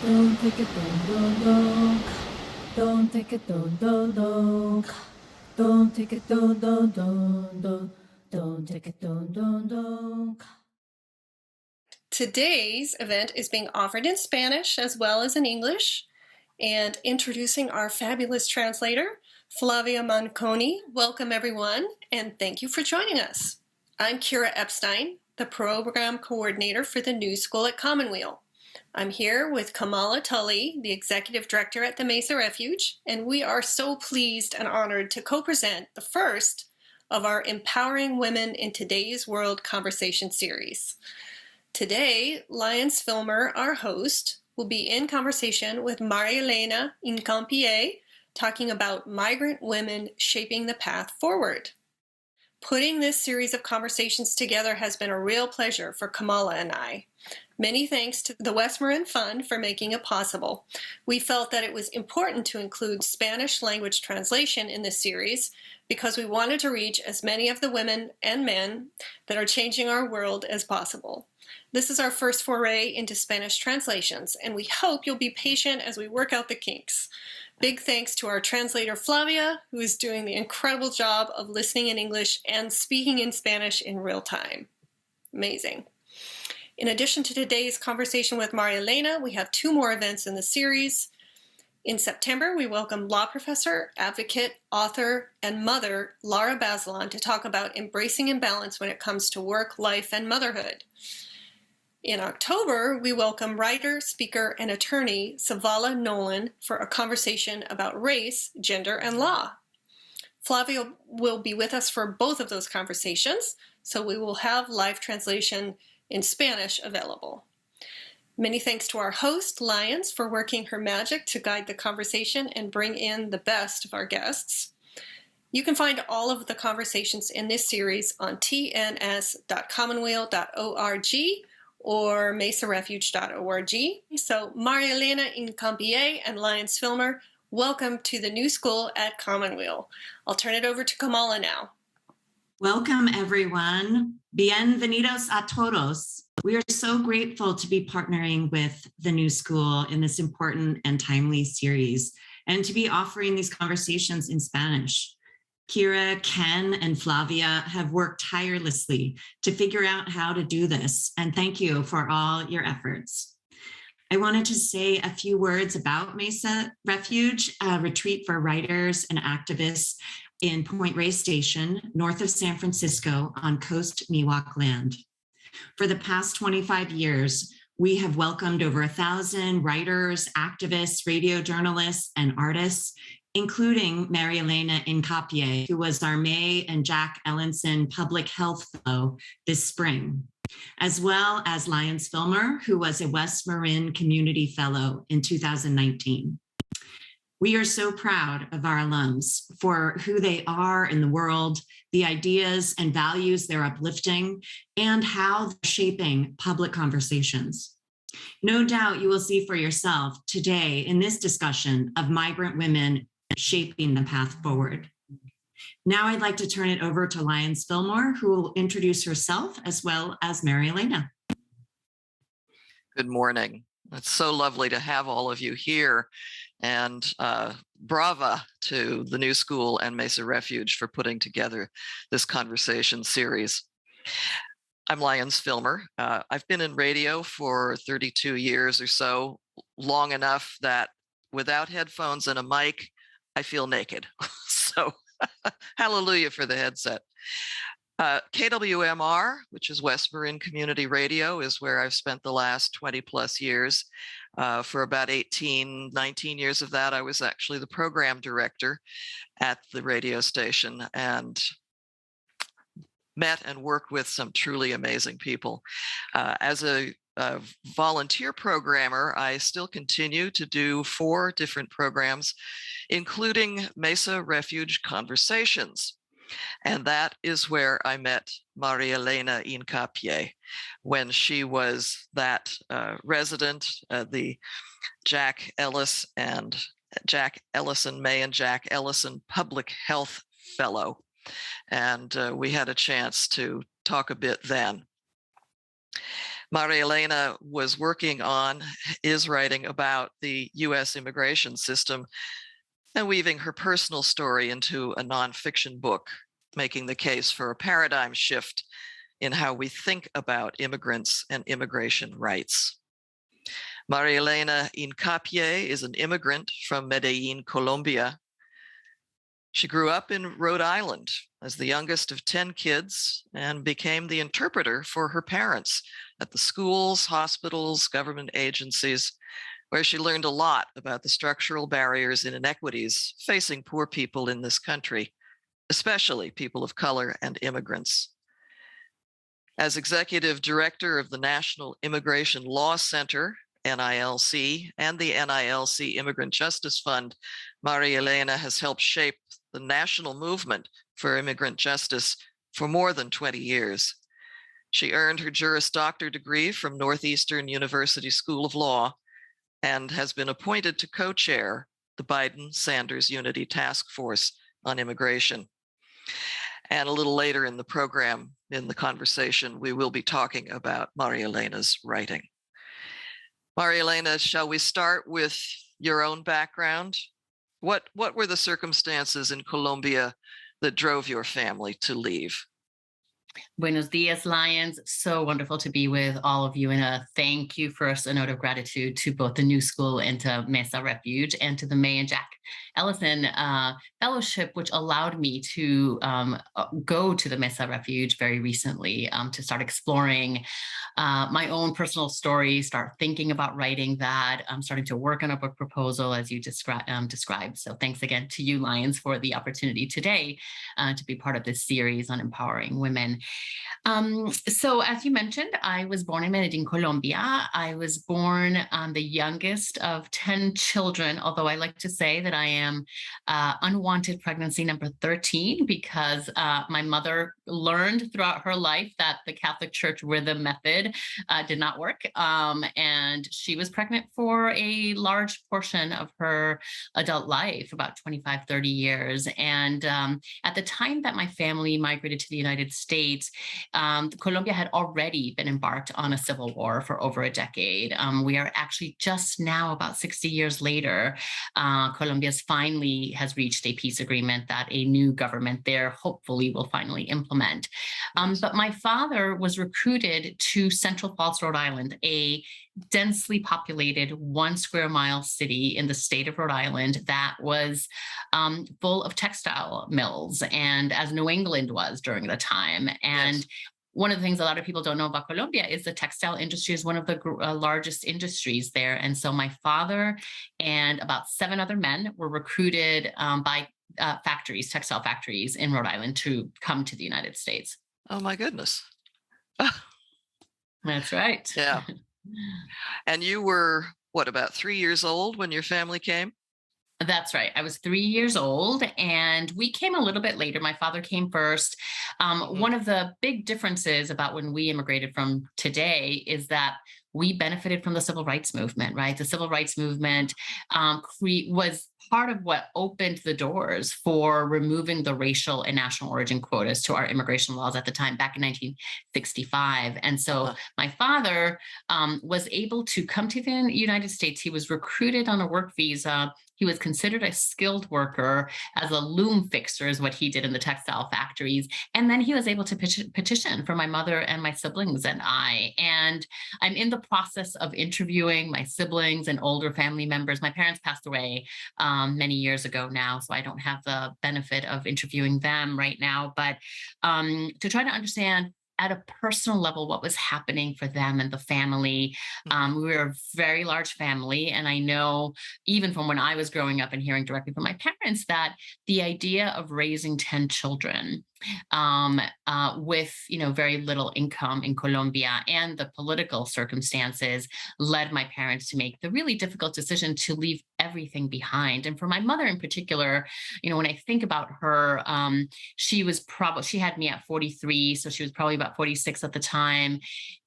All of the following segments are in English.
Don't take it, don't. Don't take it, don't. Don't take it, don't. Don't take it, don't. Today's event is being offered in Spanish as well as in English. And introducing our fabulous translator, Flavia Manconi. Welcome, everyone, and thank you for joining us. I'm Kira Epstein, the program coordinator for the New School at Commonweal. I'm here with Kamala Tully, the executive director at the Mesa Refuge, and we are so pleased and honored to co-present the first of our Empowering Women in Today's World conversation series. Today, Lyons Filmer, our host, will be in conversation with Marielena Hincapié, talking about migrant women shaping the path forward. Putting this series of conversations together has been a real pleasure for Kamala and I. Many thanks to the Westmoreland Fund for making it possible. We felt that it was important to include Spanish language translation in this series because we wanted to reach as many of the women and men that are changing our world as possible. This is our first foray into Spanish translations, and we hope you'll be patient as we work out the kinks. Big thanks to our translator, Flavia, who is doing the incredible job of listening in English and speaking in Spanish in real time. Amazing. In addition to today's conversation with Marielena, we have two more events in the series. In September, we welcome law professor, advocate, author, and mother Laura Bazelon to talk about embracing imbalance when it comes to work, life, and motherhood. In October, we welcome writer, speaker, and attorney Savala Nolan for a conversation about race, gender, and law. Flavia will be with us for both of those conversations, so we will have live translation in Spanish available. Many thanks to our host, Lyons, for working her magic to guide the conversation and bring in the best of our guests. You can find all of the conversations in this series on tns.commonweal.org or mesarefuge.org. So Marielena Hincapié and Lyons Filmer, welcome to the New School at Commonweal. I'll turn it over to Kamala now. Welcome, everyone. Bienvenidos a todos. We are so grateful to be partnering with the New School in this important and timely series and to be offering these conversations in Spanish. Kira, Ken, and Flavia have worked tirelessly to figure out how to do this, and thank you for all your efforts. I wanted to say a few words about Mesa Refuge, a retreat for writers and activists in Point Reyes Station, north of San Francisco on Coast Miwok land. For the past 25 years, we have welcomed over 1,000 writers, activists, radio journalists, and artists, including Marielena Hincapié, who was our May and Jack Ellenson Public Health Fellow this spring, as well as Lyons Filmer, who was a West Marin Community Fellow in 2019. We are so proud of our alums for who they are in the world, the ideas and values they're uplifting, and how they're shaping public conversations. No doubt you will see for yourself today in this discussion of migrant women shaping the path forward. Now I'd like to turn it over to Lyons Filmer, who will introduce herself as well as Marielena. Good morning. It's so lovely to have all of you here, and brava to the New School and Mesa Refuge for putting together this conversation series. I'm Lyons Filmer. I've been in radio for 32 years or so, long enough that without headphones and a mic, I feel naked. So hallelujah for the headset. KWMR, which is West Marin Community Radio, is where I've spent the last 20 plus years. For about 19 years of that, I was actually the program director at the radio station and met and worked with some truly amazing people. As a volunteer programmer, I still continue to do 4 different programs, including Mesa Refuge Conversations. And that is where I met Marielena Hincapié when she was that resident, the Jack Ellison May and Jack Ellison Public Health Fellow. And we had a chance to talk a bit then. Marielena is writing about the US immigration system and weaving her personal story into a nonfiction book, making the case for a paradigm shift in how we think about immigrants and immigration rights. Marielena Hincapié is an immigrant from Medellin, Colombia. She grew up in Rhode Island as the youngest of 10 kids and became the interpreter for her parents at the schools, hospitals, government agencies, where she learned a lot about the structural barriers and inequities facing poor people in this country, especially people of color and immigrants. As executive director of the National Immigration Law Center, NILC, and the NILC Immigrant Justice Fund, Marielena has helped shape the national movement for immigrant justice for more than 20 years. She earned her Juris Doctor degree from Northeastern University School of Law and has been appointed to co-chair the Biden-Sanders Unity Task Force on Immigration. And a little later in the program, in the conversation, we will be talking about Marielena's writing. Marielena, shall we start with your own background? What were the circumstances in Colombia that drove your family to leave? Buenos dias, Lyons. So wonderful to be with all of you. And a thank you, first, a note of gratitude to both the New School and to Mesa Refuge and to the May and Jack Ellison Fellowship, which allowed me to go to the Mesa Refuge very recently to start exploring my own personal story, start thinking about writing that. I'm starting to work on a book proposal, as you described. So thanks again to you, Lyons, for the opportunity today to be part of this series on empowering women. So as you mentioned, I was born in Medellin, Colombia. I was born the youngest of 10 children, although I like to say that I am unwanted pregnancy number 13 because my mother learned throughout her life that the Catholic Church rhythm method did not work. And she was pregnant for a large portion of her adult life, about 25, 30 years. And at the time that my family migrated to the United States, Colombia had already been embarked on a civil war for over a decade. We are actually just now, about 60 years later, Colombia finally has reached a peace agreement that a new government there hopefully will finally implement. But my father was recruited to Central Falls, Rhode Island, a densely populated 1 square mile city in the state of Rhode Island that was full of textile mills, and as New England was during the time. And yes. One of the things a lot of people don't know about Colombia is the textile industry is one of the largest industries there. And so my father and about 7 other men were recruited by factories, textile factories in Rhode Island to come to the United States. Oh my goodness. That's right. Yeah. And you were, what, about 3 years old when your family came? That's right. I was 3 years old and we came a little bit later. My father came first. One of the big differences about when we immigrated from today is that we benefited from the civil rights movement, right? The civil rights movement was part of what opened the doors for removing the racial and national origin quotas to our immigration laws at the time, back in 1965. And so my father was able to come to the United States. He was recruited on a work visa. He was considered a skilled worker as a loom fixer is what he did in the textile factories. And then he was able to petition for my mother and my siblings and I. And I'm in the process of interviewing my siblings and older family members. My parents passed away many years ago now, so I don't have the benefit of interviewing them right now. But to try to understand at a personal level what was happening for them and the family. We were a very large family. And I know even from when I was growing up and hearing directly from my parents that the idea of raising 10 children with very little income in Colombia and the political circumstances led my parents to make the really difficult decision to leave everything behind. And for my mother in particular, when I think about her, she had me at 43, so she was probably about 46 at the time.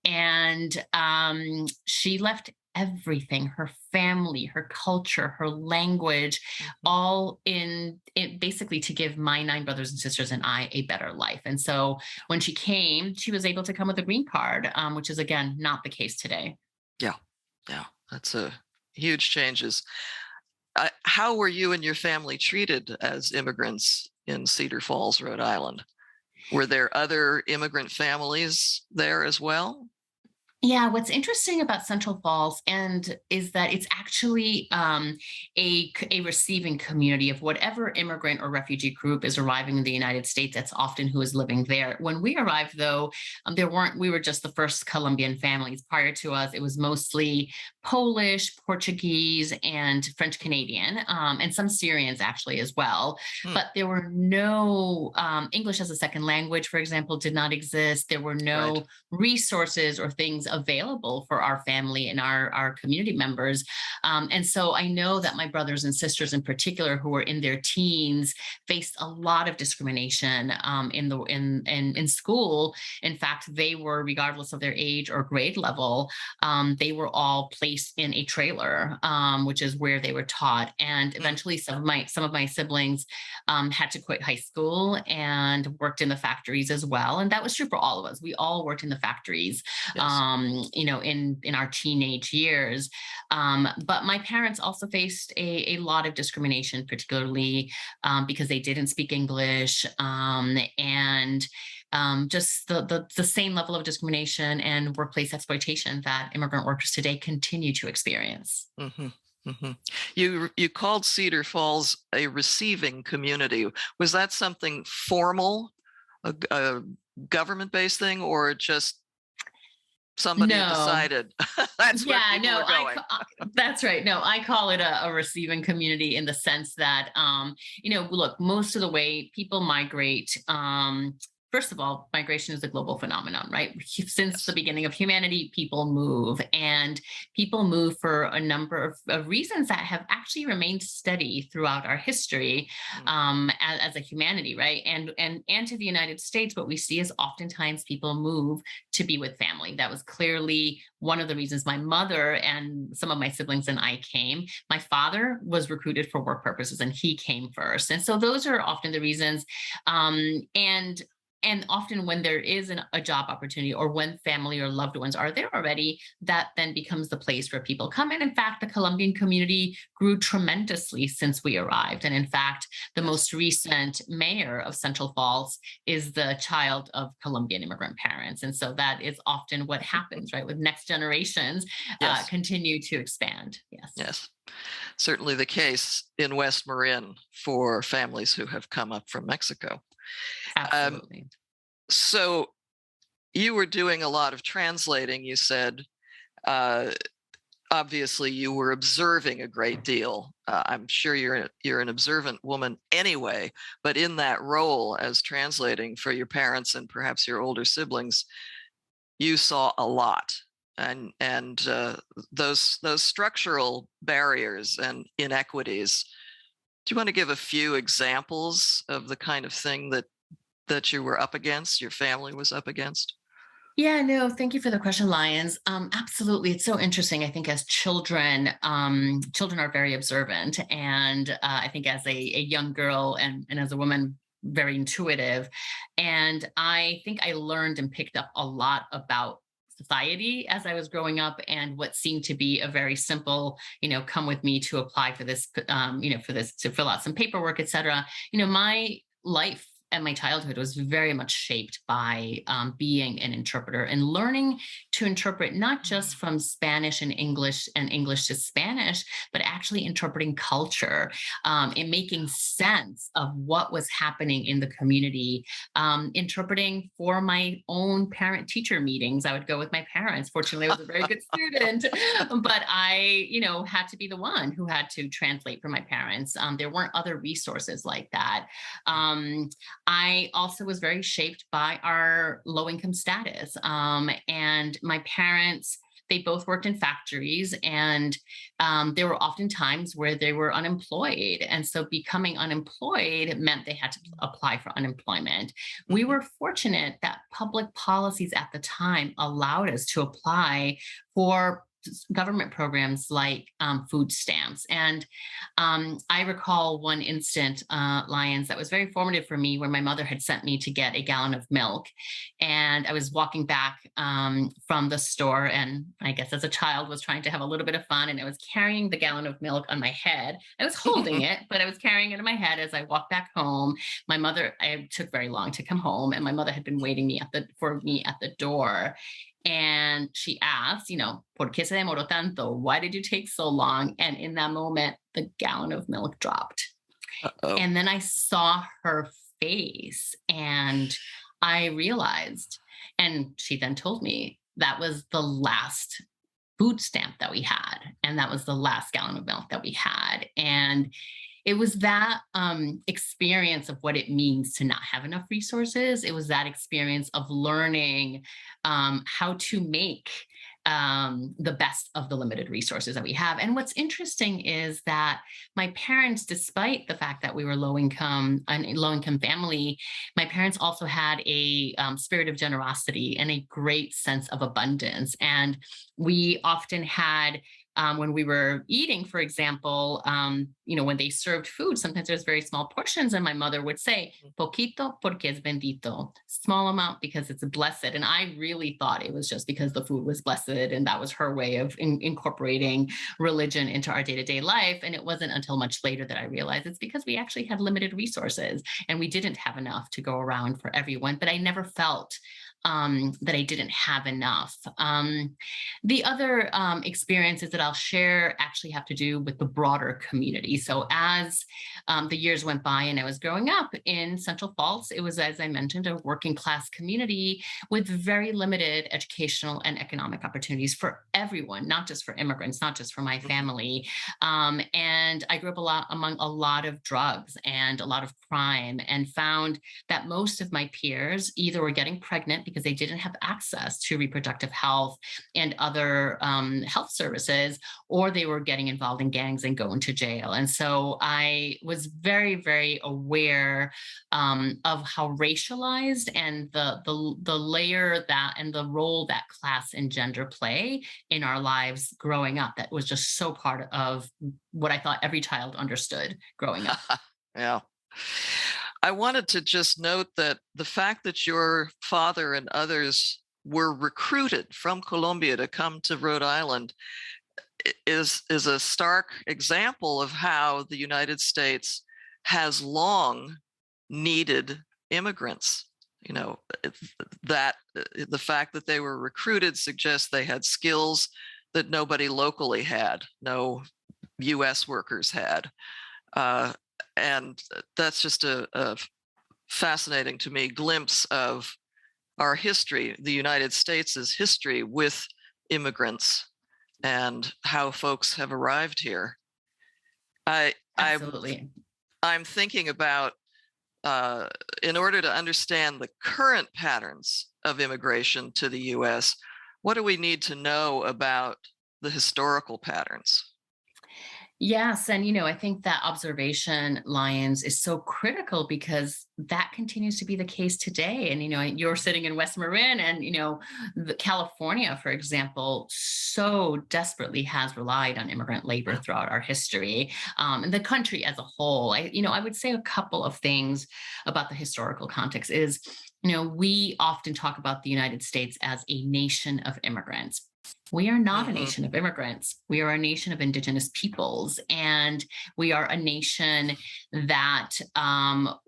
And she left everything, her family, her culture, her language, all in it basically to give my 9 brothers and sisters and I a better life. And so when she came, she was able to come with a green card, which is, again, not the case today. Yeah. That's a huge changes. How were you and your family treated as immigrants in Cedar Falls, Rhode Island? Were there other immigrant families there as well? Yeah, what's interesting about Central Falls is that it's actually a receiving community of whatever immigrant or refugee group is arriving in the United States. That's often who is living there. When we arrived, though, we were just the first Colombian families. Prior to us, it was mostly Polish, Portuguese, and French Canadian, and some Syrians actually as well. But there were no English as a second language, for example, did not exist. There were no resources or things available for our family and our community members. And so I know that my brothers and sisters in particular, who were in their teens, faced a lot of discrimination in school. In fact, they were, regardless of their age or grade level, they were all placed in a trailer, which is where they were taught. And eventually some of my siblings had to quit high school and worked in the factories as well. And that was true for all of us. We all worked in the factories. Yes. In our teenage years. But my parents also faced a lot of discrimination, particularly because they didn't speak English, and just the same level of discrimination and workplace exploitation that immigrant workers today continue to experience. You called Cedar Falls a receiving community. Was that something formal, a government-based thing, or just somebody decided that's where people are going? That's right. No, I call it a receiving community in the sense that, look, most of the way people migrate, first of all, migration is a global phenomenon, right? Since the beginning of humanity, people move, and people move for a number of reasons that have actually remained steady throughout our history as a humanity, right? And to the United States, what we see is oftentimes people move to be with family. That was clearly one of the reasons my mother and some of my siblings and I came. My father was recruited for work purposes, and he came first. And so those are often the reasons. And often when there is a job opportunity, or when family or loved ones are there already, that then becomes the place where people come in. In fact, the Colombian community grew tremendously since we arrived. And in fact, the most recent mayor of Central Falls is the child of Colombian immigrant parents. And so that is often what happens, right? With next generations continue to expand. Yes. Certainly the case in West Marin for families who have come up from Mexico. Absolutely. So you were doing a lot of translating, you said. Obviously, you were observing a great deal. I'm sure you're an observant woman anyway, but in that role as translating for your parents and perhaps your older siblings, you saw a lot. And those structural barriers and inequities. Do you want to give a few examples of the kind of thing that you were up against, your family was up against? Yeah, no, thank you for the question, Lyons. Absolutely. It's so interesting. I think as children are very observant. And I think as a young girl and as a woman, very intuitive. And I think I learned and picked up a lot about society as I was growing up, and what seemed to be a very simple, come with me to apply for this, for this, to fill out some paperwork, et cetera. My life and my childhood was very much shaped by being an interpreter and learning to interpret not just from Spanish and English to Spanish, but actually interpreting culture and making sense of what was happening in the community. Interpreting for my own parent-teacher meetings. I would go with my parents. Fortunately, I was a very good student, but I, had to be the one who had to translate for my parents. There weren't other resources like that. I also was very shaped by our low income status. And my parents, they both worked in factories, and there were often times where they were unemployed. And so becoming unemployed meant they had to apply for unemployment. We were fortunate that public policies at the time allowed us to apply for government programs like food stamps. And I recall one instant, Lyons, that was very formative for me, where my mother had sent me to get a gallon of milk. And I was walking back from the store, and I guess as a child was trying to have a little bit of fun, and I was carrying the gallon of milk on my head. I was holding it, but I was carrying it in my head as I walked back home. I took very long to come home, and my mother had been waiting for me at the door. And she asked, ¿Por qué se demoró tanto? Why did you take so long? And in that moment, the gallon of milk dropped. Uh-oh. And then I saw her face, and I realized, and she then told me that was the last food stamp that we had. And that was the last gallon of milk that we had. And it was that experience of what it means to not have enough resources. It was that experience of learning how to make the best of the limited resources that we have. And what's interesting is that my parents, despite the fact that we were low-income family, my parents also had a spirit of generosity and a great sense of abundance. And we often had, when we were eating, for example, when they served food, sometimes there's very small portions, and my mother would say, poquito porque es bendito, small amount because it's blessed. And I really thought it was just because the food was blessed, and that was her way of incorporating religion into our day-to-day life. And it wasn't until much later that I realized it's because we actually had limited resources, and we didn't have enough to go around for everyone. But I never felt that I didn't have enough. The other experiences that I'll share actually have to do with the broader community. So as the years went by and I was growing up in Central Falls, it was, as I mentioned, a working class community with very limited educational and economic opportunities for everyone, not just for immigrants, not just for my family. And I grew up among a lot of drugs and a lot of crime, and found that most of my peers either were getting pregnant because they didn't have access to reproductive health and other health services, or they were getting involved in gangs and going to jail. And so I was very, very aware of how racialized and the layer that and the role that class and gender play in our lives growing up. That was just so part of what I thought every child understood growing up. Yeah. I wanted to just note that the fact that your father and others were recruited from Colombia to come to Rhode Island is a stark example of how the United States has long needed immigrants. That the fact that they were recruited suggests they had skills that nobody locally had, no U.S. workers had. And that's just a fascinating to me glimpse of our history, the United States' history with immigrants and how folks have arrived here. Absolutely. I'm thinking about, in order to understand the current patterns of immigration to the US, what do we need to know about the historical patterns? Yes. And, I think that observation, Lyons, is so critical because that continues to be the case today. And, you're sitting in West Marin and, California, for example, so desperately has relied on immigrant labor throughout our history, and the country as a whole. I would say a couple of things about the historical context is, we often talk about the United States as a nation of immigrants. We are not a nation of immigrants. We are a nation of indigenous peoples, and we are a nation that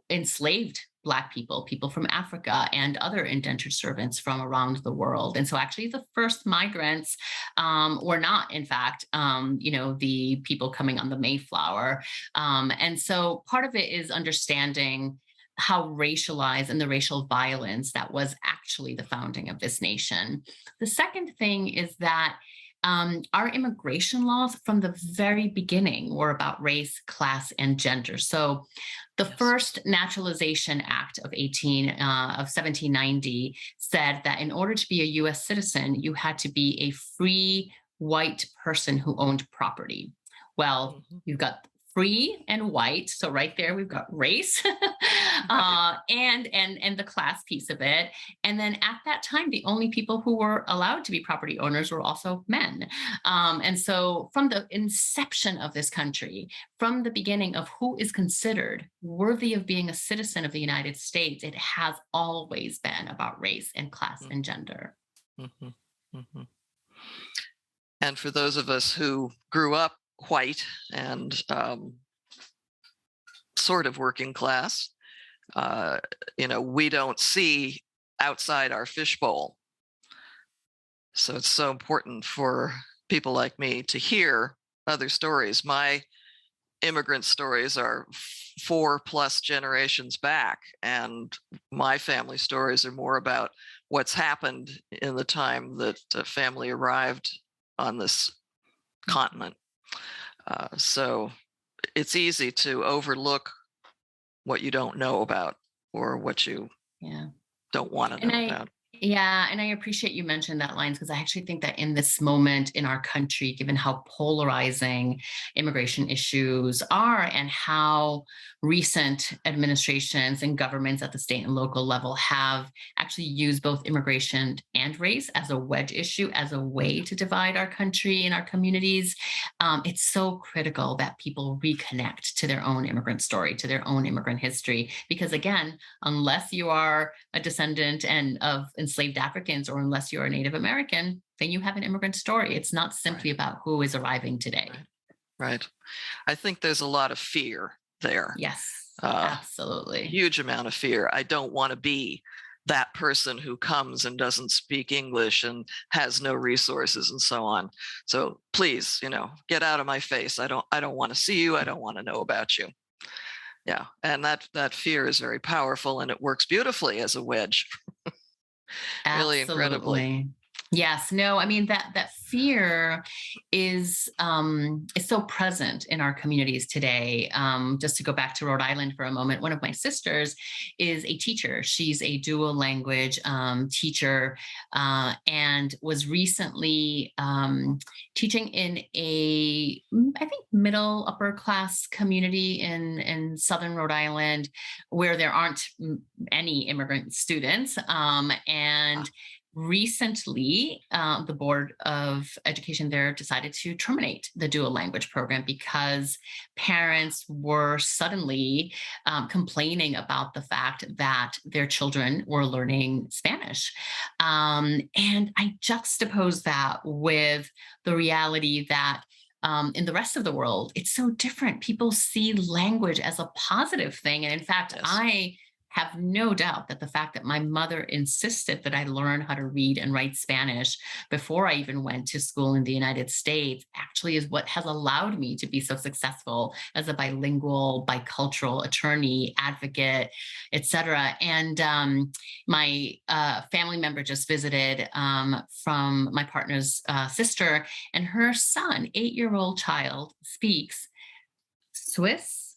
enslaved Black people, people from Africa, and other indentured servants from around the world. And so actually the first migrants were not, in fact, the people coming on the Mayflower. And so part of it is understanding how racialized and the racial violence that was actually the founding of this nation. The second thing is that our immigration laws from the very beginning were about race, class, and gender. So the first Naturalization Act of 1790 said that in order to be a US citizen, you had to be a free white person who owned property. Well, you've got free and white. So right there, we've got race and the class piece of it. And then at that time, the only people who were allowed to be property owners were also men. And so from the inception of this country, from the beginning of who is considered worthy of being a citizen of the United States, it has always been about race and class and gender. Mhm, mhm. And for those of us who grew up white and sort of working class, we don't see outside our fishbowl. So it's so important for people like me to hear other stories. My immigrant stories are 4+ generations back, and my family stories are more about what's happened in the time that family arrived on this continent. So it's easy to overlook what you don't know about or what you don't want to know about. Yeah, and I appreciate you mentioned that, Lyons, because I actually think that in this moment in our country, given how polarizing immigration issues are and how recent administrations and governments at the state and local level have actually used both immigration and race as a wedge issue, as a way to divide our country and our communities, it's so critical that people reconnect to their own immigrant story, to their own immigrant history. Because again, unless you are a descendant of enslaved Africans, or unless you're a Native American, then you have an immigrant story. It's not simply about who is arriving today. Right. I think there's a lot of fear there. Yes, absolutely. Huge amount of fear. I don't want to be that person who comes and doesn't speak English and has no resources and so on. So please, get out of my face. I don't want to see you. I don't want to know about you. Yeah. And that fear is very powerful, and it works beautifully as a wedge. Really incredibly. Yes, no, I mean that fear is so present in our communities today. Just to go back to Rhode Island for a moment, one of my sisters is a teacher. She's a dual language teacher, and was recently teaching in I think middle upper class community in southern Rhode Island, where there aren't any immigrant students, and recently, the Board of Education there decided to terminate the dual language program because parents were suddenly complaining about the fact that their children were learning Spanish. And I juxtapose that with the reality that in the rest of the world, it's so different. People see language as a positive thing. And in fact, Yes. I have no doubt that the fact that my mother insisted that I learn how to read and write Spanish before I even went to school in the United States actually is what has allowed me to be so successful as a bilingual, bicultural attorney, advocate, etc. And my family member just visited from my partner's sister, and her son, 8-year-old child, speaks Swiss,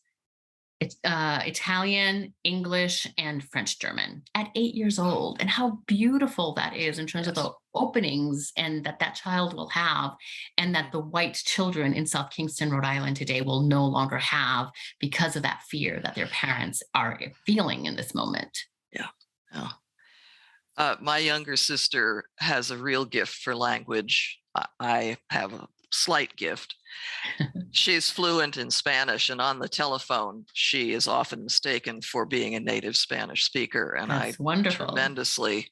Italian, English, and French German at 8 years old. And how beautiful that is in terms of the openings and that child will have, and that the white children in South Kingston, Rhode Island today will no longer have because of that fear that their parents are feeling in this moment. Yeah. My younger sister has a real gift for language. I have a slight gift. She's fluent in Spanish, and on the telephone, she is often mistaken for being a native Spanish speaker. And That's I wonderful. tremendously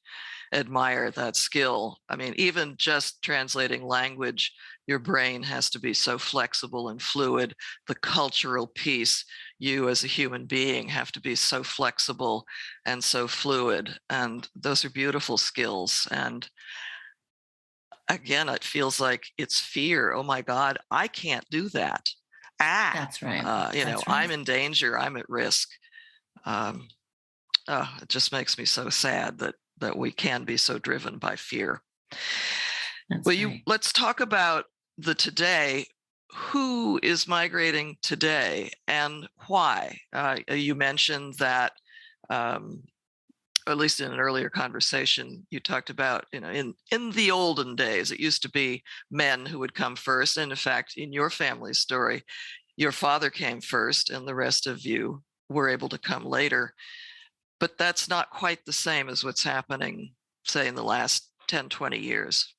admire that skill. I mean, even just translating language, your brain has to be so flexible and fluid. The cultural piece, you as a human being have to be so flexible and so fluid. And those are beautiful skills. And again, it feels like it's fear. Oh my God, I can't do that. That's right. That's right. I'm in danger. I'm at risk. It just makes me so sad that we can be so driven by fear. That's Well, right. let's talk about the today. Who is migrating today and why? You mentioned that, or at least in an earlier conversation, you talked about, in the olden days, it used to be men who would come first. And in fact, in your family story, your father came first and the rest of you were able to come later. But that's not quite the same as what's happening, say, in the last 10, 20 years.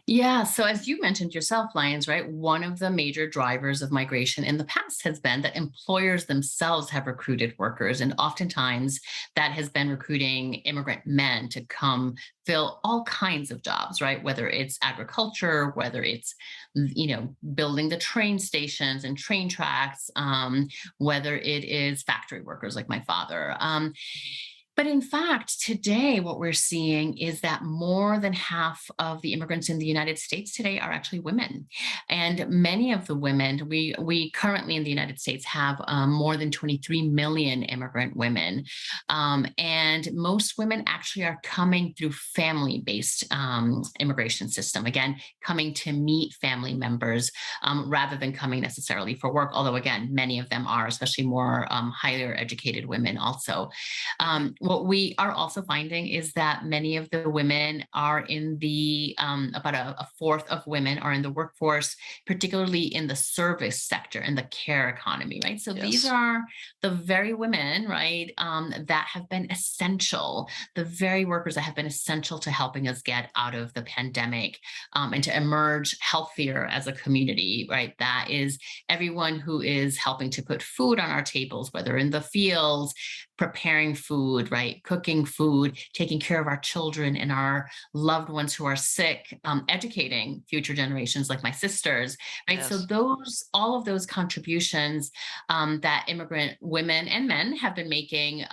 Yeah. So as you mentioned yourself, Lyons, right, one of the major drivers of migration in the past has been that employers themselves have recruited workers. And oftentimes that has been recruiting immigrant men to come fill all kinds of jobs, right? Whether it's agriculture, whether it's, building the train stations and train tracks, whether it is factory workers like my father. But in fact, today, what we're seeing is that more than half of the immigrants in the United States today are actually women. And many of the women, we currently in the United States have more than 23 million immigrant women. And most women actually are coming through family-based immigration system, again, coming to meet family members rather than coming necessarily for work. Although, again, many of them are, especially more higher educated women also. What we are also finding is that many of the women are in the, about a fourth of women are in the workforce, particularly in the service sector and the care economy, right? So these are the very women, right, that have been essential, the very workers that have been essential to helping us get out of the pandemic and to emerge healthier as a community, right? That is everyone who is helping to put food on our tables, whether in the fields, preparing food, right? Cooking food, taking care of our children and our loved ones who are sick, educating future generations like my sisters, right? Yes. So all of those contributions that immigrant women and men have been making,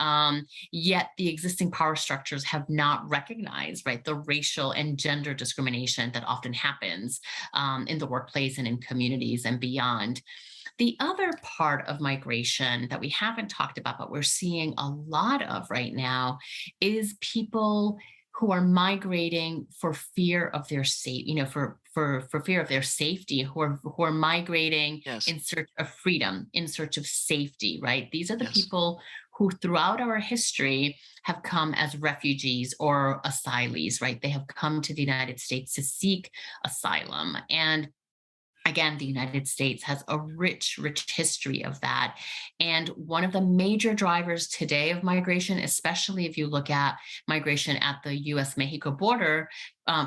yet the existing power structures have not recognized, right? The racial and gender discrimination that often happens in the workplace and in communities and beyond. The other part of migration that we haven't talked about, but we're seeing a lot of right now, is people who are migrating for fear of their safety, for fear of their safety, who are migrating in search of freedom, in search of safety, right? These are the people who throughout our history have come as refugees or asylees, right? They have come to the United States to seek asylum. And again, the United States has a rich, rich history of that. And one of the major drivers today of migration, especially if you look at migration at the US-Mexico border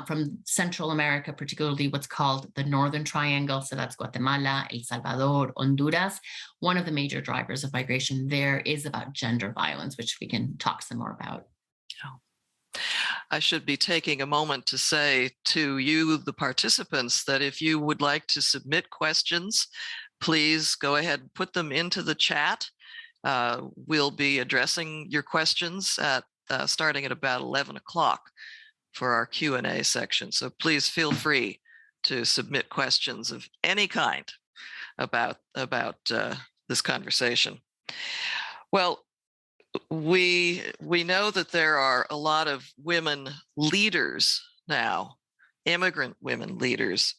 from Central America, particularly what's called the Northern Triangle, so that's Guatemala, El Salvador, Honduras, one of the major drivers of migration there is about gender violence, which we can talk some more about. I should be taking a moment to say to you, the participants, that if you would like to submit questions, please go ahead and put them into the chat. We'll be addressing your questions starting at about 11 o'clock for our Q&A section. So please feel free to submit questions of any kind about this conversation. Well, we know that there are a lot of women leaders now, immigrant women leaders.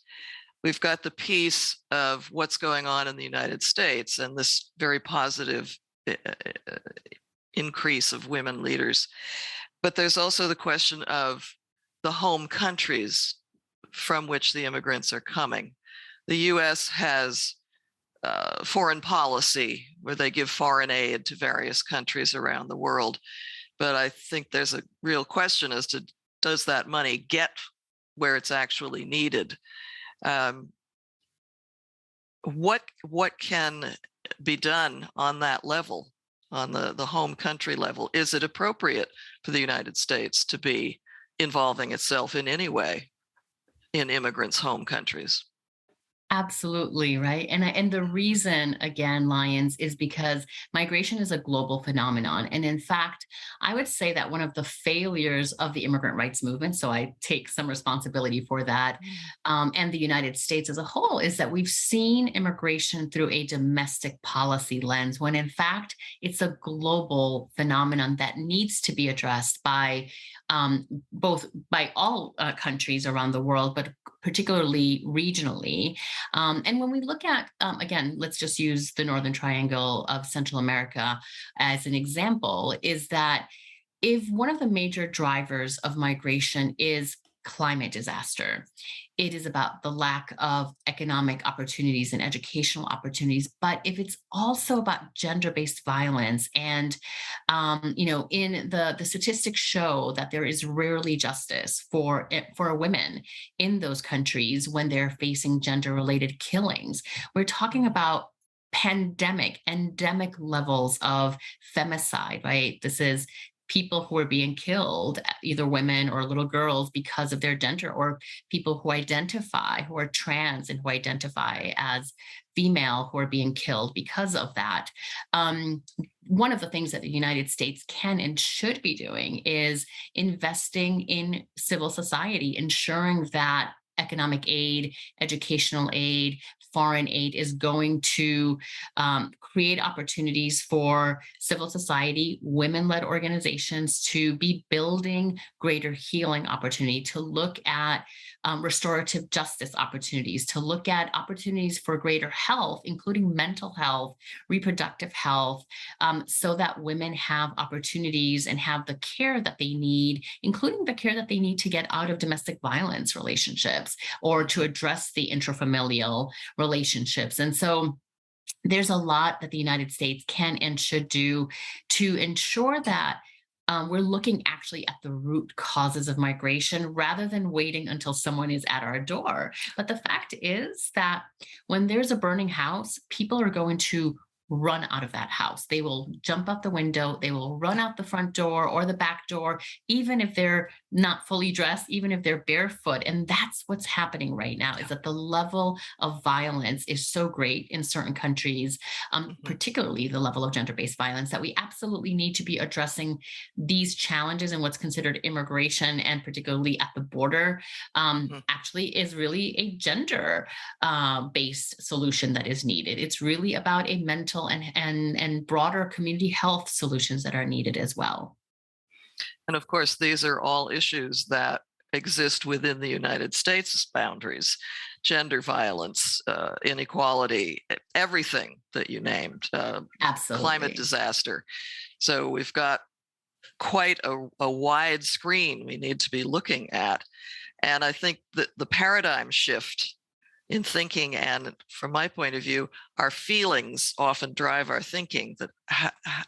We've got the piece of what's going on in the United States and this very positive increase of women leaders. But there's also the question of the home countries from which the immigrants are coming. The US has foreign policy where they give foreign aid to various countries around the world. But I think there's a real question as to, does that money get where it's actually needed? What can be done on that level, on the home country level? Is it appropriate for the United States to be involving itself in any way in immigrants' home countries? Absolutely, right. And the reason, again, Lyons, is because migration is a global phenomenon. And in fact, I would say that one of the failures of the immigrant rights movement, so I take some responsibility for that, and the United States as a whole, is that we've seen immigration through a domestic policy lens, when in fact, it's a global phenomenon that needs to be addressed by both by all countries around the world, but particularly regionally. And when we look at, again, let's just use the Northern Triangle of Central America as an example, is that if one of the major drivers of migration is climate disaster, it is about the lack of economic opportunities and educational opportunities, but if it's also about gender-based violence, and in the statistics show that there is rarely justice for women in those countries when they're facing gender-related killings. We're talking about endemic levels of femicide, right? This is people who are being killed, either women or little girls, because of their gender, or people who are trans and who identify as female, who are being killed because of that. One of the things that the United States can and should be doing is investing in civil society, ensuring that economic aid, educational aid, foreign aid is going to create opportunities for civil society, women-led organizations to be building greater healing opportunity, to look at restorative justice opportunities, to look at opportunities for greater health, including mental health, reproductive health, so that women have opportunities and have the care that they need, including the care that they need to get out of domestic violence relationships or to address the intrafamilial relationships. And so there's a lot that the United States can and should do to ensure that we're looking actually at the root causes of migration rather than waiting until someone is at our door. But the fact is that when there's a burning house, people are going to run out of that house. They will jump out the window, they will run out the front door or the back door, even if they're not fully dressed, even if they're barefoot. And that's what's happening right now, is that the level of violence is so great in certain countries, particularly the level of gender-based violence, that we absolutely need to be addressing these challenges in what's considered immigration, and particularly at the border, actually is really a gender based solution that is needed. It's really about a mental and broader community health solutions that are needed as well. And of course, these are all issues that exist within the United States boundaries: gender violence, inequality, everything that you named, Absolutely. Climate disaster. So we've got quite a wide screen we need to be looking at. And I think that the paradigm shift in thinking, and from my point of view, our feelings often drive our thinking, that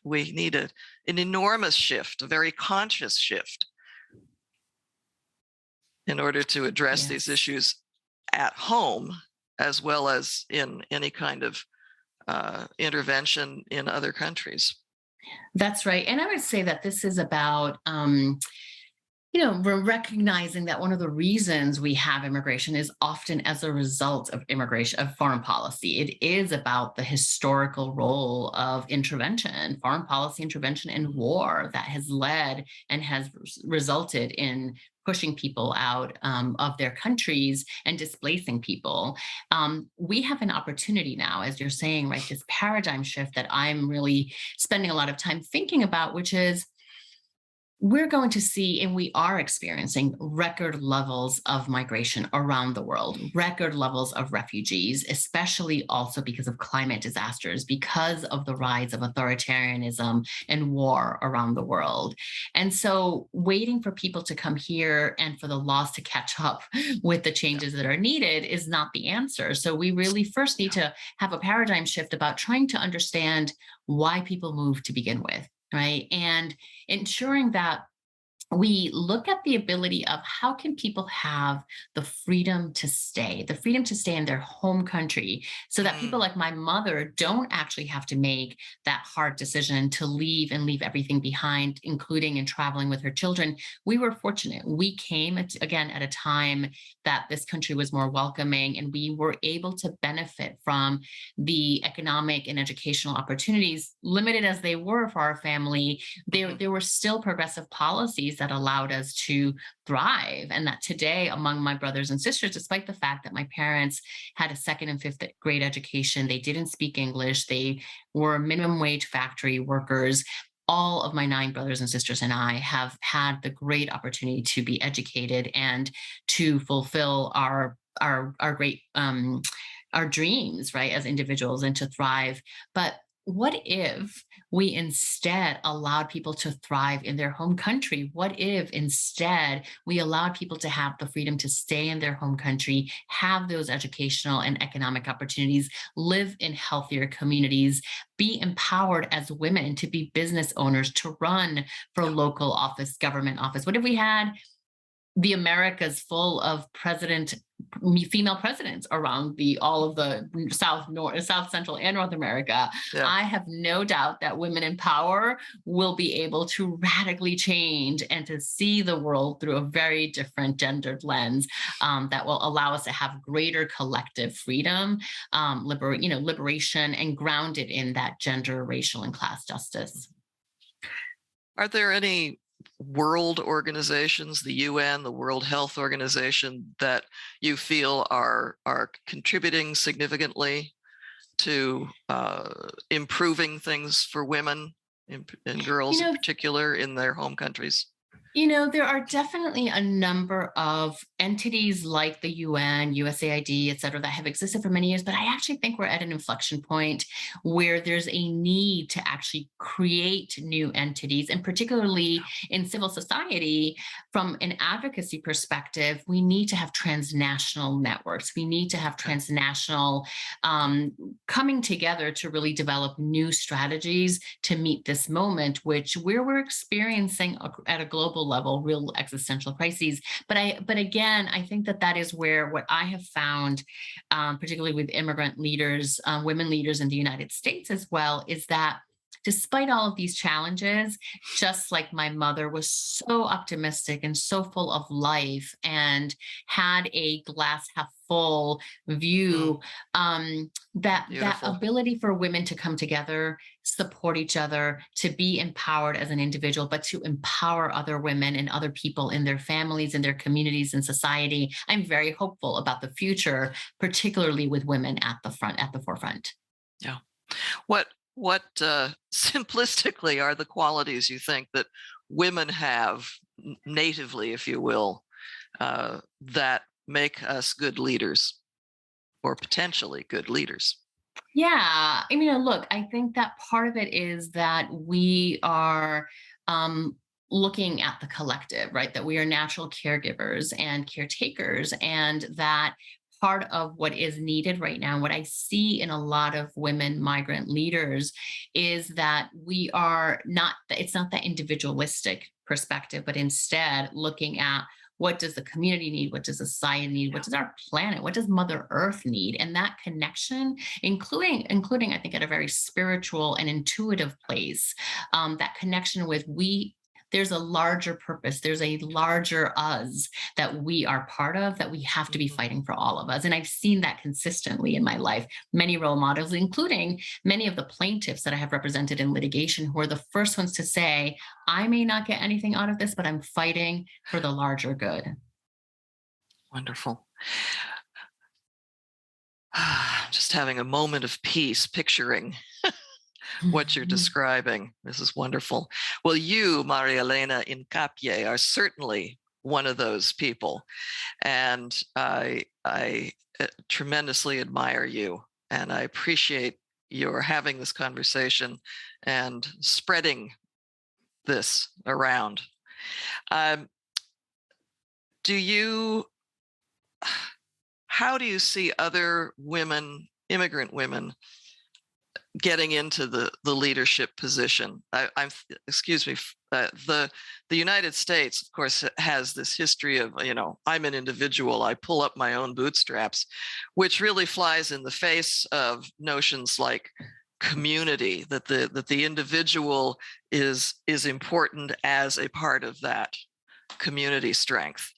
we need an enormous shift, a very conscious shift, in order to address these issues at home, as well as in any kind of intervention in other countries. That's right. And I would say that this is about we're recognizing that one of the reasons we have immigration is often as a result of immigration, of foreign policy. It is about the historical role of intervention, foreign policy intervention and war, that has led and has resulted in pushing people out of their countries and displacing people. We have an opportunity now, as you're saying, right, this paradigm shift that I'm really spending a lot of time thinking about, which is, we're going to see, and we are experiencing, record levels of migration around the world, record levels of refugees, especially also because of climate disasters, because of the rise of authoritarianism and war around the world. And so waiting for people to come here and for the laws to catch up with the changes that are needed is not the answer. So we really first need to have a paradigm shift about trying to understand why people move to begin with. Right. And ensuring that we look at the ability of how can people have the freedom to stay in their home country, so that people like my mother don't actually have to make that hard decision to leave everything behind, including in traveling with her children. We were fortunate. We came at a time that this country was more welcoming, and we were able to benefit from the economic and educational opportunities, limited as they were for our family. There were still progressive policies that allowed us to thrive. And that today, among my brothers and sisters, despite the fact that my parents had a 2nd and 5th grade education, they didn't speak English, they were minimum wage factory workers, all of my 9 brothers and sisters and I have had the great opportunity to be educated and to fulfill our great our dreams, right, as individuals, and to thrive. But what if we instead allowed people to thrive in their home country? What if instead we allowed people to have the freedom to stay in their home country, have those educational and economic opportunities, live in healthier communities, be empowered as women to be business owners, to run for local office, government office? What if we had the Americas full of female presidents around all of the South Central and North America? Yeah. I have no doubt that women in power will be able to radically change and to see the world through a very different gendered lens that will allow us to have greater collective freedom, liberation, and grounded in that gender, racial, and class justice. Are there any world organizations, the UN, the World Health Organization, that you feel are contributing significantly to improving things for women and girls in particular in their home countries? There are definitely a number of entities like the UN, USAID, et cetera, that have existed for many years, but I actually think we're at an inflection point where there's a need to actually create new entities, and particularly in civil society, from an advocacy perspective, we need to have transnational networks. We need to have transnational coming together to really develop new strategies to meet this moment, which we're experiencing at a global level, real existential crises. But again, I think that is where what I have found, particularly with immigrant leaders, women leaders in the United States as well, is that despite all of these challenges, just like my mother was so optimistic and so full of life and had a glass half full view, that ability for women to come together, support each other, to be empowered as an individual, but to empower other women and other people in their families, in their communities, and society. I'm very hopeful about the future, particularly with women at the forefront. Yeah. What simplistically are the qualities you think that women have natively, if you will, that make us good leaders, or potentially good leaders? Yeah, look, I think that part of it is that we are looking at the collective, right? That we are natural caregivers and caretakers, and that part of what is needed right now, what I see in a lot of women migrant leaders, is that we are not, it's not that individualistic perspective, but instead looking at what does the community need? What does society need? What does our planet, what does Mother Earth need? And that connection, including, I think, at a very spiritual and intuitive place, that connection with there's a larger purpose, there's a larger us that we are part of, that we have to be fighting for all of us. And I've seen that consistently in my life. Many role models, including many of the plaintiffs that I have represented in litigation, who are the first ones to say, I may not get anything out of this, but I'm fighting for the larger good. Wonderful. Just having a moment of peace, picturing what you're describing. This is wonderful. Well, you, Marielena Hincapié, are certainly one of those people. And I tremendously admire you. And I appreciate your having this conversation and spreading this around. How do you see other women, immigrant women, getting into the leadership position? The United States, of course, has this history of, I'm an individual, I pull up my own bootstraps, which really flies in the face of notions like community, that the individual is important as a part of that community strength.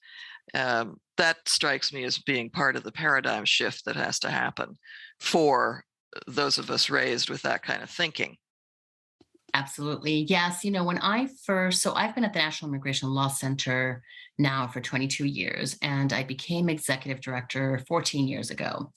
That strikes me as being part of the paradigm shift that has to happen for those of us raised with that kind of thinking. Absolutely. Yes. When I've been at the National Immigration Law Center now for 22 years, and I became executive director 14 years ago.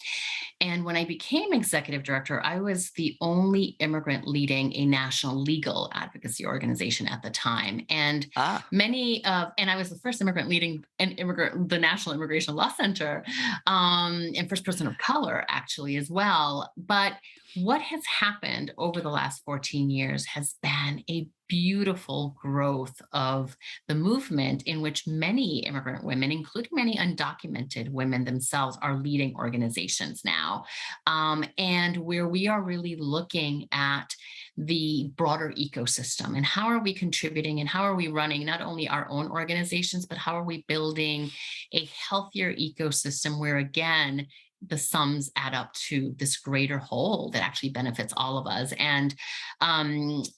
And when I became executive director, I was the only immigrant leading a national legal advocacy organization at the time. And and I was the first immigrant leading the National Immigration Law Center, and first person of color, actually, as well. But what has happened over the last 14 years has been a beautiful growth of the movement in which many immigrant women, including many undocumented women themselves, are leading organizations now. And where we are really looking at the broader ecosystem and how are we contributing and how are we running not only our own organizations, but how are we building a healthier ecosystem where, again, the sums add up to this greater whole that actually benefits all of us. And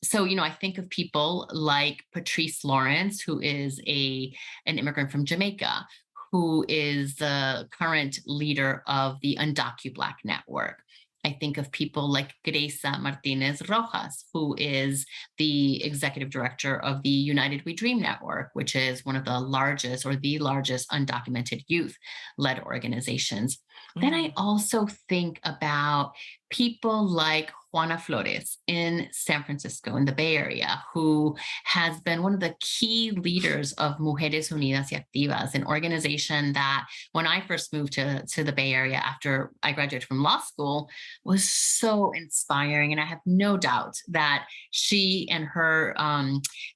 so, I think of people like Patrice Lawrence, who is an immigrant from Jamaica, who is the current leader of the Undocu Black Network. I think of people like Gresa Martinez Rojas, who is the executive director of the United We Dream Network, which is one of the largest or the largest undocumented youth-led organizations. Then I also think about people like Juana Flores in San Francisco, in the Bay Area, who has been one of the key leaders of Mujeres Unidas y Activas, an organization that when I first moved to the Bay Area after I graduated from law school was so inspiring. And I have no doubt that she and her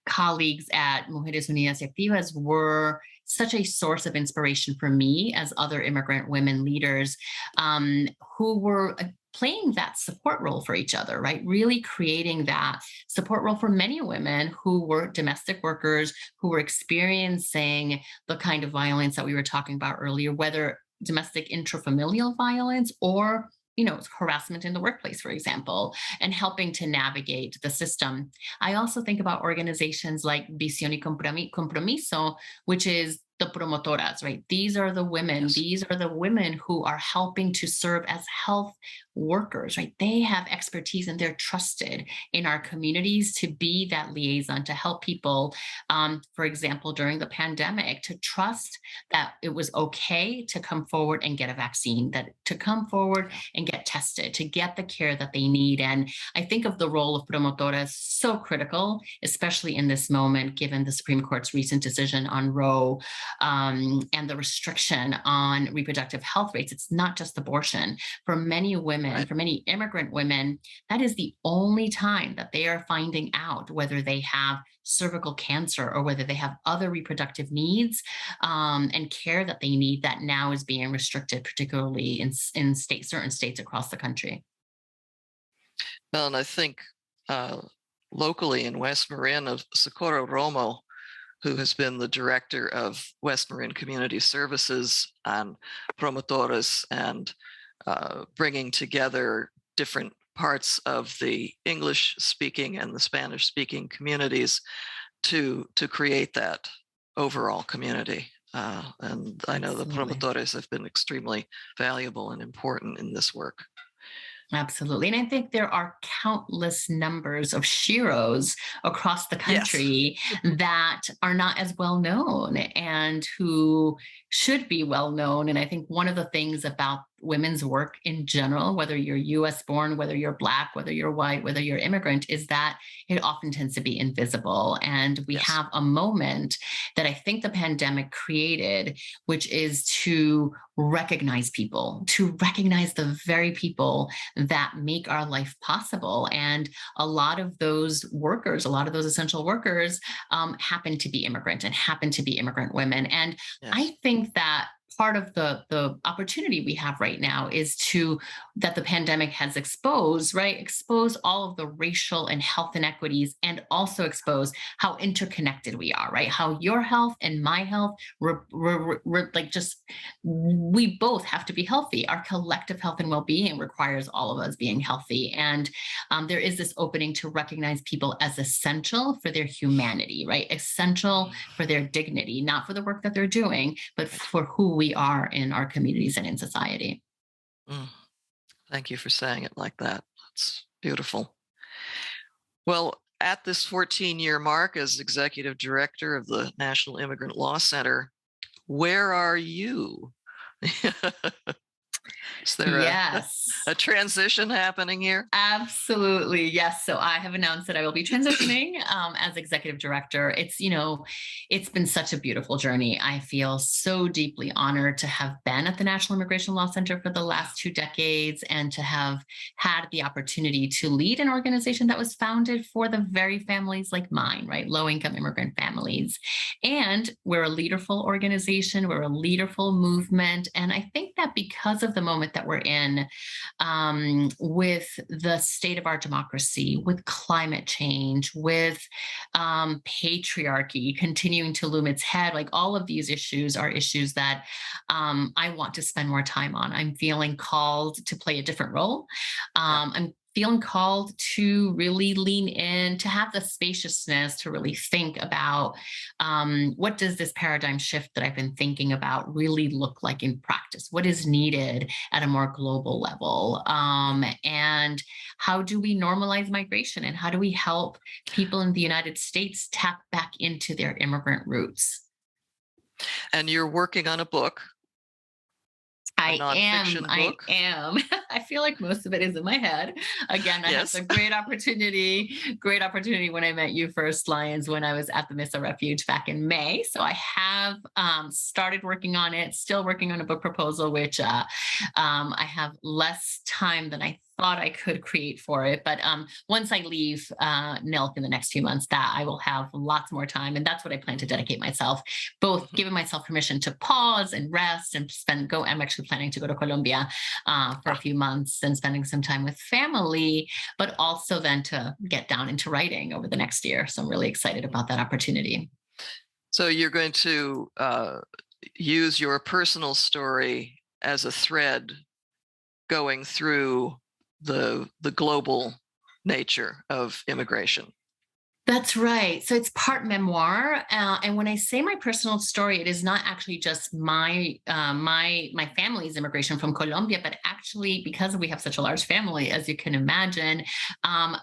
colleagues at Mujeres Unidas y Activas were such a source of inspiration for me as other immigrant women leaders who were playing that support role for each other, right? Really creating that support role for many women who were domestic workers, who were experiencing the kind of violence that we were talking about earlier, whether domestic intrafamilial violence or harassment in the workplace, for example, and helping to navigate the system. I also think about organizations like Visión y Compromiso, which is the promotoras, right? These are the women. Yes. These are the women who are helping to serve as health workers, right? They have expertise and they're trusted in our communities to be that liaison to help people, for example, during the pandemic, to trust that it was okay to come forward and get a vaccine, that to come forward and get tested, to get the care that they need. And I think of the role of promotoras so critical, especially in this moment, given the Supreme Court's recent decision on Roe and the restriction on reproductive health rates. It's not just abortion. For many women, right, for many immigrant women, that is the only time that they are finding out whether they have cervical cancer or whether they have other reproductive needs and care that they need that now is being restricted, particularly in certain states across the country. Well, and I think locally in West Marin of Socorro Romo, who has been the director of West Marin Community Services and Promotoras and bringing together different parts of the English-speaking and the Spanish-speaking communities to create that overall community. And I know the Promotores have been extremely valuable and important in this work. Absolutely. And I think there are countless numbers of Shiros across the country, yes, that are not as well known and who should be well known. And I think one of the things about women's work in general, whether you're US born, whether you're Black, whether you're white, whether you're immigrant, is that it often tends to be invisible. And we, yes, have a moment that I think the pandemic created, which is to recognize people, to recognize the very people that make our life possible. And a lot of those workers, a lot of those essential workers happen to be immigrant and happen to be immigrant women. And yes, I think that part of the opportunity we have right now is that the pandemic has exposed all of the racial and health inequities, and also expose how interconnected we are, right? How your health and my health, we both have to be healthy. Our collective health and well-being requires all of us being healthy. And there is this opening to recognize people as essential for their humanity, right? Essential for their dignity, not for the work that they're doing, but for who we are in our communities and in society. Thank you for saying it like that. That's beautiful. Well, at this 14-year mark as executive director of the National Immigrant Law Center, where are you? Is there Yes. a transition happening here? Absolutely. Yes. So I have announced that I will be transitioning as executive director. It's been such a beautiful journey. I feel so deeply honored to have been at the National Immigration Law Center for the last 2 decades and to have had the opportunity to lead an organization that was founded for the very families like mine, right? Low-income immigrant families. And we're a leaderful organization. We're a leaderful movement. And I think that because of the moment that we're in, with the state of our democracy, with climate change, with patriarchy continuing to loom its head, like all of these issues are issues that I want to spend more time on. I'm feeling called to play a different role. I'm feeling called to really lean in, to have the spaciousness to really think about what does this paradigm shift that I've been thinking about really look like in practice? What is needed at a more global level? And how do we normalize migration? And how do we help people in the United States tap back into their immigrant roots? And you're working on a book. I am. I feel like most of it is in my head. Again, I had a great opportunity when I met you first, Lyons, when I was at the Mesa Refuge back in May. So I have started working on it, still working on a book proposal, which I have less time than I thought I could create for it. But once I leave NILC in the next few months, that I will have lots more time. And that's what I plan to dedicate myself, both giving myself permission to pause and rest and I'm actually planning to go to Colombia for a few months and spending some time with family, but also then to get down into writing over the next year. So I'm really excited about that opportunity. So you're going to use your personal story as a thread going through the global nature of immigration. That's right. So it's part memoir, and when I say my personal story, it is not actually just my family's immigration from Colombia, but actually because we have such a large family, as you can imagine,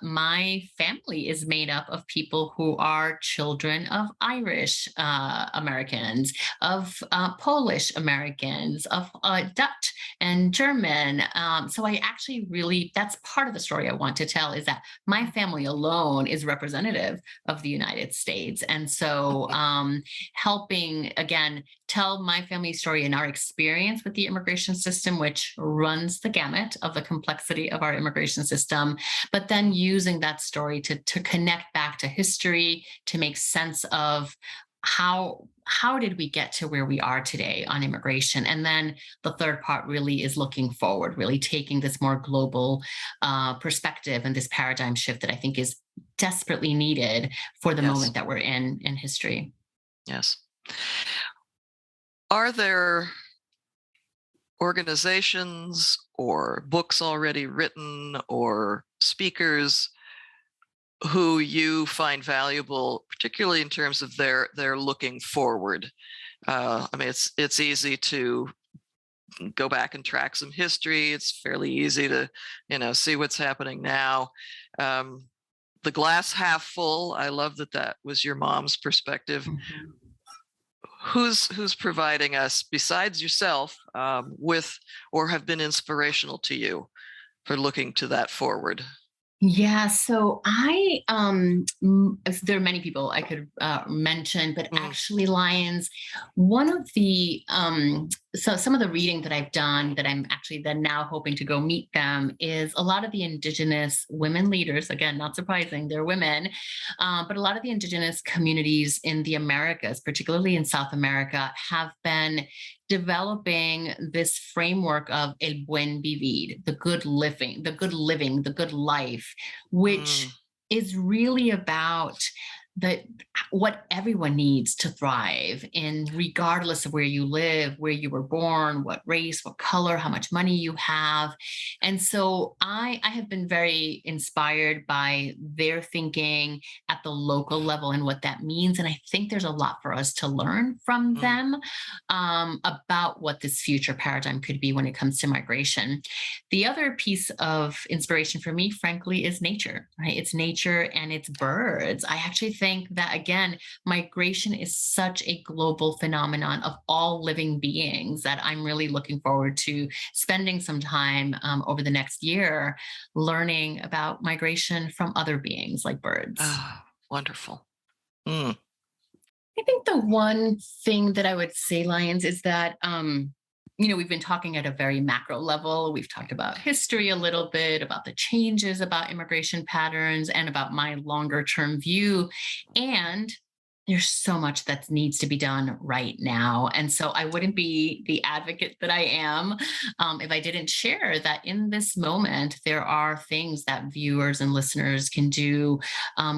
my family is made up of people who are children of Irish Americans, of Polish Americans, of Dutch and German. So I actually that's part of the story I want to tell, is that my family alone is representative of the United States. And so helping, again, tell my family story and our experience with the immigration system, which runs the gamut of the complexity of our immigration system, but then using that story to connect back to history, to make sense of how did we get to where we are today on immigration? And then the third part really is looking forward, really taking this more global perspective and this paradigm shift that I think is desperately needed for the moment that we're in history. Yes. Are there organizations or books already written or speakers who you find valuable, particularly in terms of their looking forward? I mean, it's easy to go back and track some history. It's fairly easy to, see what's happening now. The glass half full. I love that was your mom's perspective. Mm-hmm. Who's providing us, besides yourself, with or have been inspirational to you for looking to that forward? Yeah, so there are many people I could mention, but actually, Lyons, one of the so some of the reading that I've done that I'm actually then now hoping to go meet them is a lot of the Indigenous women leaders. Again, not surprising, they're women, but a lot of the Indigenous communities in the Americas, particularly in South America, have been developing this framework of el buen vivir, the good living, the good life, which is really about what everyone needs to thrive in, regardless of where you live, where you were born, what race, what color, how much money you have. And so I have been very inspired by their thinking at the local level and what that means. And I think there's a lot for us to learn from them about what this future paradigm could be when it comes to migration. The other piece of inspiration for me, frankly, is nature, right? It's nature and it's birds. I actually think think that, again, migration is such a global phenomenon of all living beings that I'm really looking forward to spending some time over the next year learning about migration from other beings like birds. Ah, wonderful. Mm. I think the one thing that I would say, Lyons, is that, we've been talking at a very macro level. We've talked about history a little bit, about the changes about immigration patterns, and about my longer term view. And there's so much that needs to be done right now. And so I wouldn't be the advocate that I am if I didn't share that in this moment, there are things that viewers and listeners can do,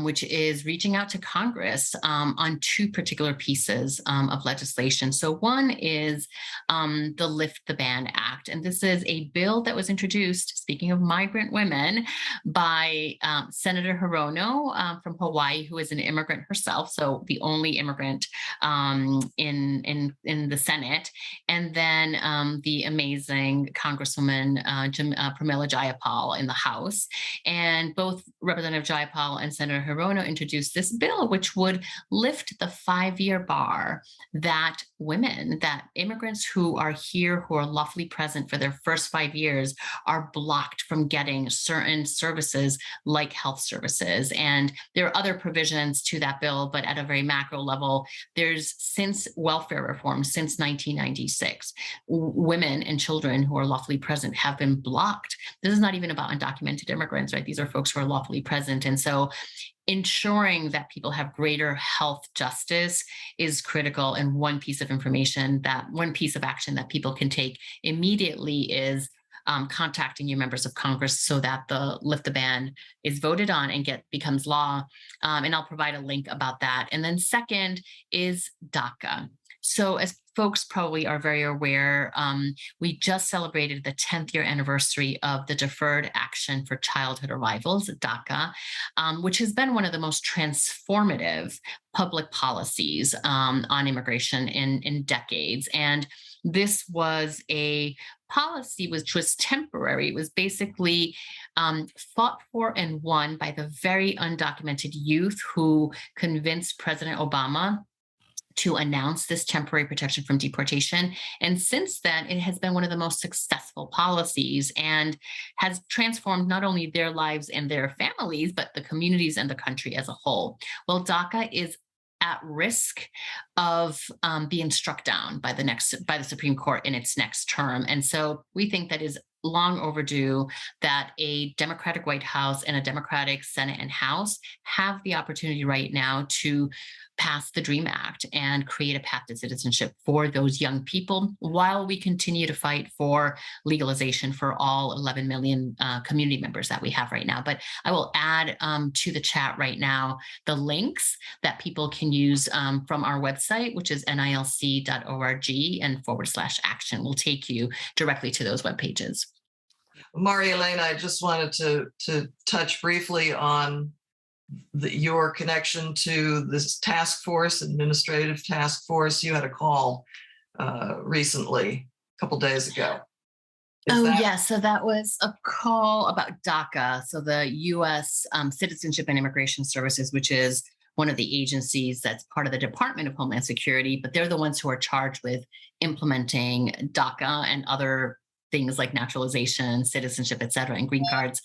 which is reaching out to Congress on two particular pieces of legislation. So one is the Lift the Ban Act. And this is a bill that was introduced, speaking of migrant women, by Senator Hirono from Hawaii, who is an immigrant herself. So the only immigrant in the Senate, and then the amazing Congresswoman Pramila Jayapal in the House. And both Representative Jayapal and Senator Hirono introduced this bill, which would lift the 5-year bar that immigrants who are here, who are lawfully present for their first 5 years, are blocked from getting certain services like health services. And there are other provisions to that bill, but at a very macro level, there's, since welfare reform, since 1996, women and children who are lawfully present have been blocked. This is not even about undocumented immigrants, right? These are folks who are lawfully present. And so ensuring that people have greater health justice is critical. And one piece of action that people can take immediately is contacting your members of Congress so that the Lift the Ban is voted on and becomes law. And I'll provide a link about that. And then second is Daca. So as folks probably are very aware, we just celebrated the 10th year anniversary of the Deferred Action for Childhood Arrivals, DACA, which has been one of the most transformative public policies on immigration in decades. And this was a policy which was temporary. It was basically fought for and won by the very undocumented youth who convinced President Obama to announce this temporary protection from deportation. And since then, it has been one of the most successful policies and has transformed not only their lives and their families, but the communities and the country as a whole. Well, DACA is at risk of being struck down by the Supreme Court in its next term. And so we think that is long overdue that a Democratic White House and a Democratic Senate and House have the opportunity right now to pass the DREAM Act and create a path to citizenship for those young people while we continue to fight for legalization for all 11 million community members that we have right now. But I will add to the chat right now the links that people can use from our website, which is nilc.org and /action will take you directly to those web pages. Marielena, I just wanted to touch briefly on your connection to this administrative task force. You had a call recently, a couple days ago. So that was a call about DACA, so the U.S. Citizenship and Immigration Services, which is one of the agencies that's part of the Department of Homeland Security, but they're the ones who are charged with implementing DACA and other things like naturalization, citizenship, et cetera, and green cards.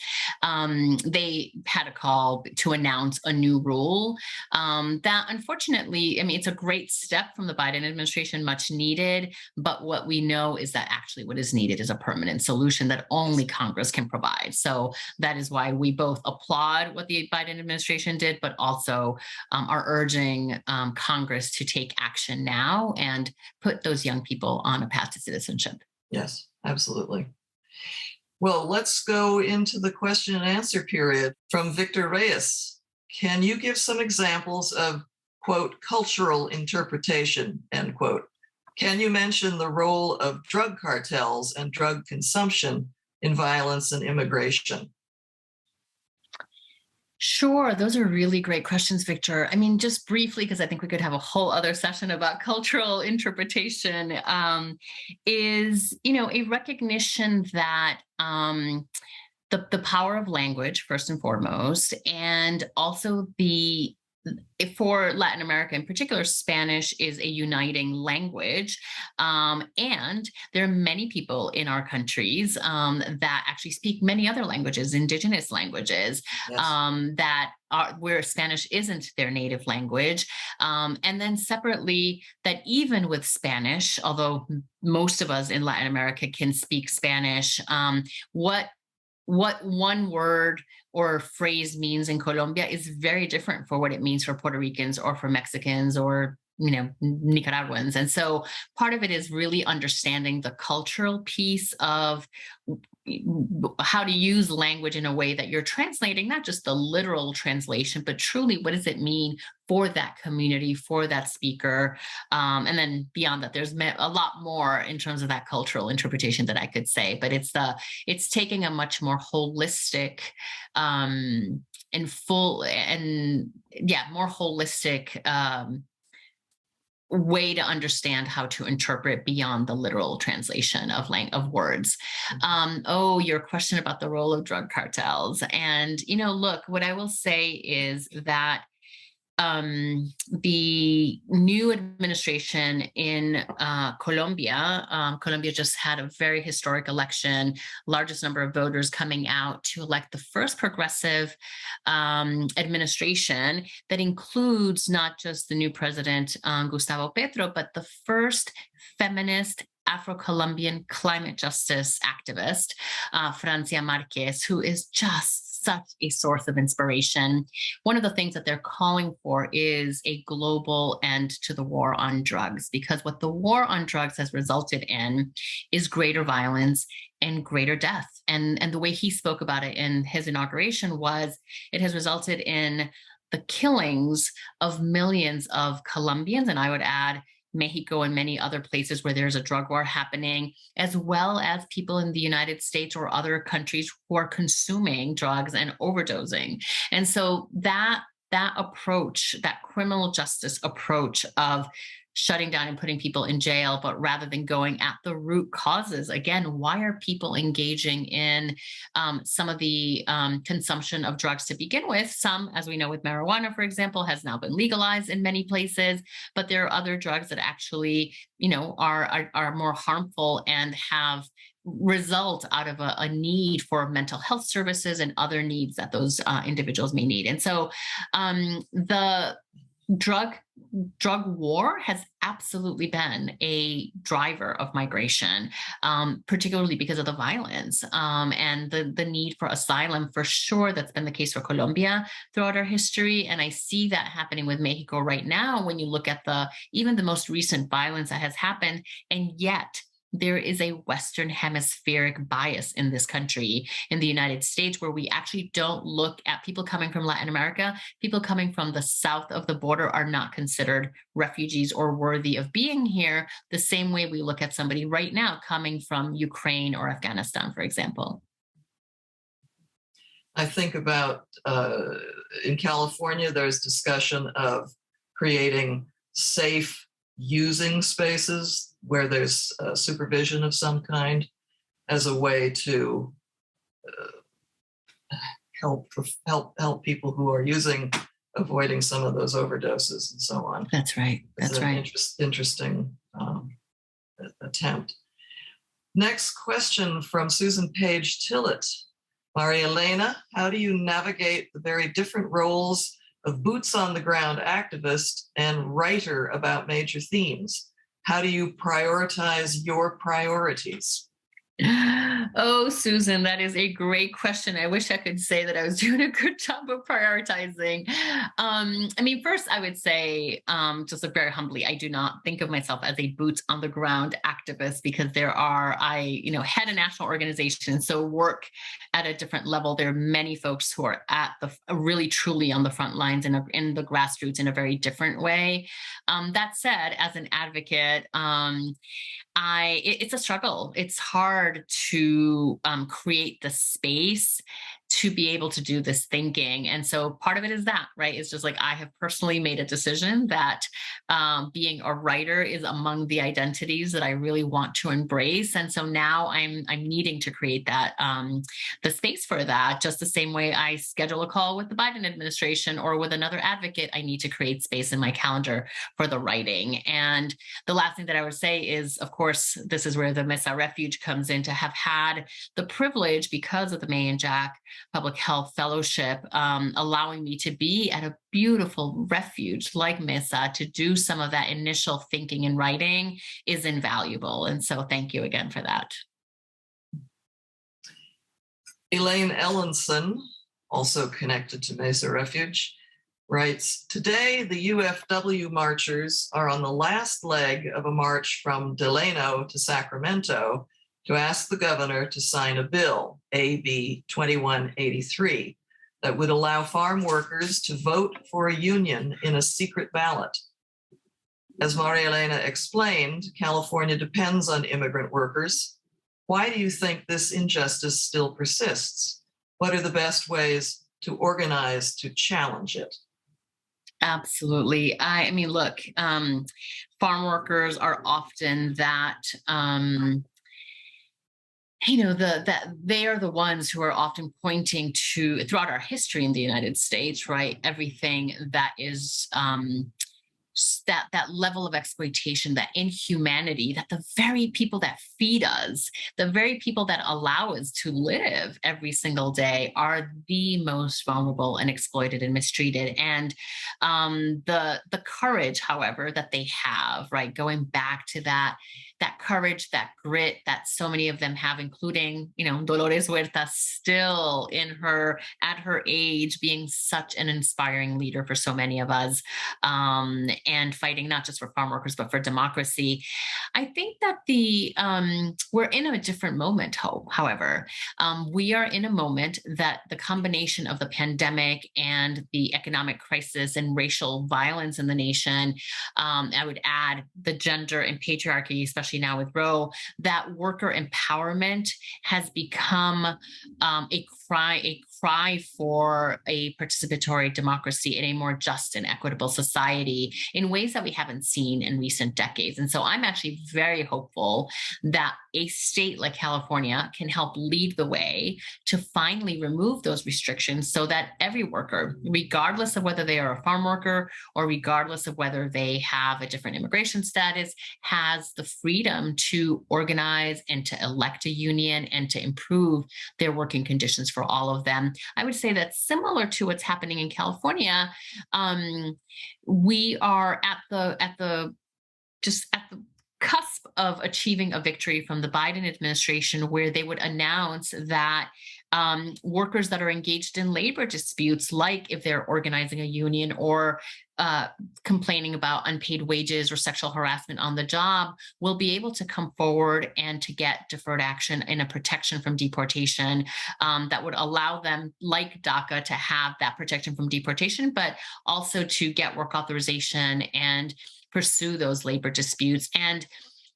They had a call to announce a new rule that unfortunately, it's a great step from the Biden administration, much needed. But what we know is that actually what is needed is a permanent solution that only Congress can provide. So that is why we both applaud what the Biden administration did, but also are urging Congress to take action now and put those young people on a path to citizenship. Yes. Absolutely. Well, let's go into the question and answer period from Victor Reyes. Can you give some examples of, quote, cultural interpretation, end quote? Can you mention the role of drug cartels and drug consumption in violence and immigration? Sure. Those are really great questions, Victor. Just briefly, because I think we could have a whole other session about cultural interpretation, is, a recognition that the power of language, first and foremost, and also the for Latin America in particular, Spanish is a uniting language. And there are many people in our countries that actually speak many other languages, indigenous languages, Yes. that are where Spanish isn't their native language. And then separately, that even with Spanish, although most of us in Latin America can speak Spanish, what one word or phrase means in Colombia is very different for what it means for Puerto Ricans or for Mexicans or Nicaraguans. And so part of it is really understanding the cultural piece of how to use language in a way that you're translating, not just the literal translation, but truly what does it mean for that community, for that speaker. And then beyond that, there's a lot more in terms of that cultural interpretation that I could say, but it's taking a much more holistic more holistic way to understand how to interpret beyond the literal translation of words. Your question about the role of drug cartels. And, look, what I will say is that the new administration in Colombia just had a very historic election, largest number of voters coming out to elect the first progressive administration that includes not just the new president, Gustavo Petro, but the first feminist Afro-Colombian climate justice activist, Francia Marquez, who is just such a source of inspiration. One of the things that they're calling for is a global end to the war on drugs, because what the war on drugs has resulted in is greater violence and greater death. And the way he spoke about it in his inauguration was it has resulted in the killings of millions of Colombians, and I would add Mexico and many other places where there's a drug war happening, as well as people in the United States or other countries who are consuming drugs and overdosing. And so that approach, that criminal justice approach of shutting down and putting people in jail, but rather than going at the root causes, again, why are people engaging in some of the consumption of drugs to begin with? Some, as we know with marijuana, for example, has now been legalized in many places, but there are other drugs that actually, are more harmful and have result out of a need for mental health services and other needs that those individuals may need. And so the drug war has absolutely been a driver of migration, particularly because of the violence and the need for asylum. For sure, that's been the case for Colombia throughout our history. And I see that happening with Mexico right now when you look at even the most recent violence that has happened. And yet there is a Western hemispheric bias in this country, in the United States, where we actually don't look at people coming from Latin America. People coming from the south of the border are not considered refugees or worthy of being here, the same way we look at somebody right now coming from Ukraine or Afghanistan, for example. I think about in California, there's discussion of creating safe using spaces where there's supervision of some kind as a way to help people who are avoiding some of those overdoses and so on. That's right. That's right. Interesting attempt. Next question from Susan Page Tillett. Marielena, how do you navigate the very different roles of boots on the ground activist and writer about major themes? How do you prioritize your priorities? Oh, Susan, that is a great question. I wish I could say that I was doing a good job of prioritizing. First, I would say, just very humbly, I do not think of myself as a boots on the ground activist, because I head a national organization, so work at a different level. There are many folks who are at really truly on the front lines in the grassroots in a very different way. That said, as an advocate, it's a struggle. It's hard to create the space to be able to do this thinking. And so part of it is that, right? It's just like, I have personally made a decision that being a writer is among the identities that I really want to embrace. And so now I'm needing to create that, the space for that, just the same way I schedule a call with the Biden administration or with another advocate, I need to create space in my calendar for the writing. And the last thing that I would say is, of course, this is where the Mesa Refuge comes in, to have had the privilege, because of the May and Jack Public Health Fellowship, allowing me to be at a beautiful refuge like Mesa to do some of that initial thinking and writing is invaluable. And so thank you again for that. Elaine Ellenson, also connected to Mesa Refuge, writes, today the UFW marchers are on the last leg of a march from Delano to Sacramento to ask the governor to sign a bill, AB 2183, that would allow farm workers to vote for a union in a secret ballot. As Marielena explained, California depends on immigrant workers. Why do you think this injustice still persists? What are the best ways to organize to challenge it? Absolutely. I mean, look, farm workers are often that, that they are the ones who are often pointing to, throughout our history in the United States, right? Everything that is that level of exploitation, that inhumanity, that the very people that feed us, the very people that allow us to live every single day are the most vulnerable and exploited and mistreated. And the courage, however, that they have, right? Going back to that courage, that grit that so many of them have, including, Dolores Huerta, still at her age, being such an inspiring leader for so many of us, and fighting not just for farm workers, but for democracy. I think that we're in a different moment, however. We are in a moment that the combination of the pandemic and the economic crisis and racial violence in the nation, I would add the gender and patriarchy, especially now with Roe, that worker empowerment has become a cry for a participatory democracy in a more just and equitable society in ways that we haven't seen in recent decades. And so I'm actually very hopeful that a state like California can help lead the way to finally remove those restrictions so that every worker, regardless of whether they are a farm worker or regardless of whether they have a different immigration status, has the freedom to organize and to elect a union and to improve their working conditions for all of them. I would say that similar to what's happening in California, we are at the cusp of achieving a victory from the Biden administration, where they would announce that workers that are engaged in labor disputes, like if they're organizing a union or complaining about unpaid wages or sexual harassment on the job, will be able to come forward and to get deferred action and a protection from deportation that would allow them, like Daca, to have that protection from deportation, but also to get work authorization and pursue those labor disputes. And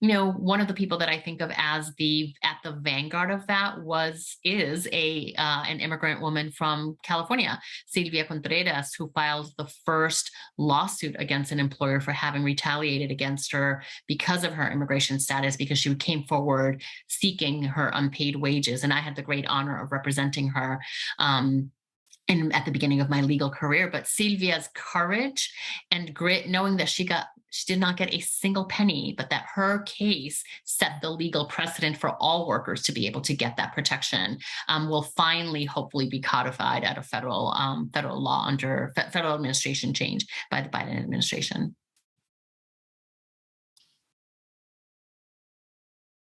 one of the people that I think of as at the vanguard of that is an immigrant woman from California, Silvia Contreras, who filed the first lawsuit against an employer for having retaliated against her because of her immigration status, because she came forward seeking her unpaid wages. And I had the great honor of representing her and at the beginning of my legal career. But Silvia's courage and grit, knowing that she did not get a single penny, but that her case set the legal precedent for all workers to be able to get that protection, will finally, hopefully, be codified at a federal law under federal administration change by the Biden administration.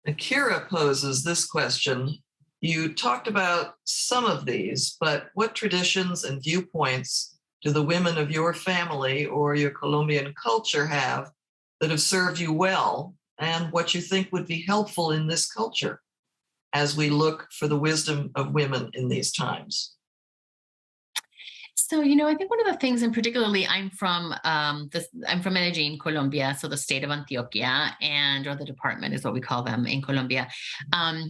Akira poses this question. You talked about some of these, but what traditions and viewpoints do the women of your family or your Colombian culture have that have served you well, and what you think would be helpful in this culture as we look for the wisdom of women in these times? So, I think one of the things, and particularly I'm from Medellin, Colombia, so the state of Antioquia, or the department is what we call them in Colombia.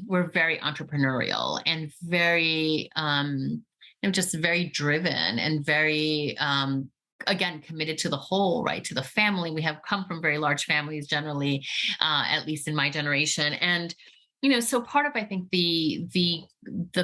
We're very entrepreneurial and very just very driven and very, again, committed to the whole, right? To the family. We have come from very large families generally, at least in my generation. And, so part of, I think, the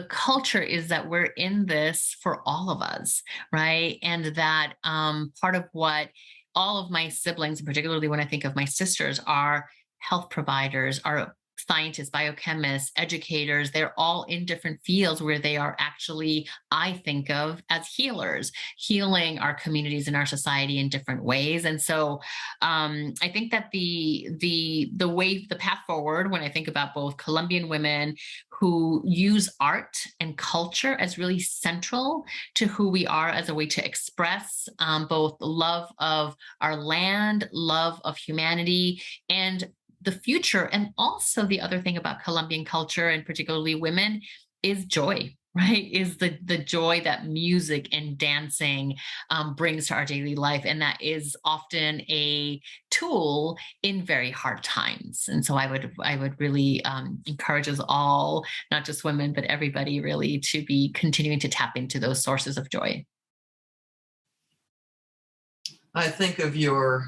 culture is that we're in this for all of us, right? And that part of what all of my siblings, and particularly when I think of my sisters, are health providers, are scientists, biochemists, educators. They're all in different fields where they are actually, I think of as healers, healing our communities and our society in different ways. And so I think that the path forward, when I think about both Colombian women who use art and culture as really central to who we are as a way to express both love of our land, love of humanity, and the future. And also the other thing about Colombian culture, and particularly women, is joy, right? Is the joy that music and dancing brings to our daily life. And that is often a tool in very hard times. And so I would really encourage us all, not just women, but everybody really, to be continuing to tap into those sources of joy. I think of your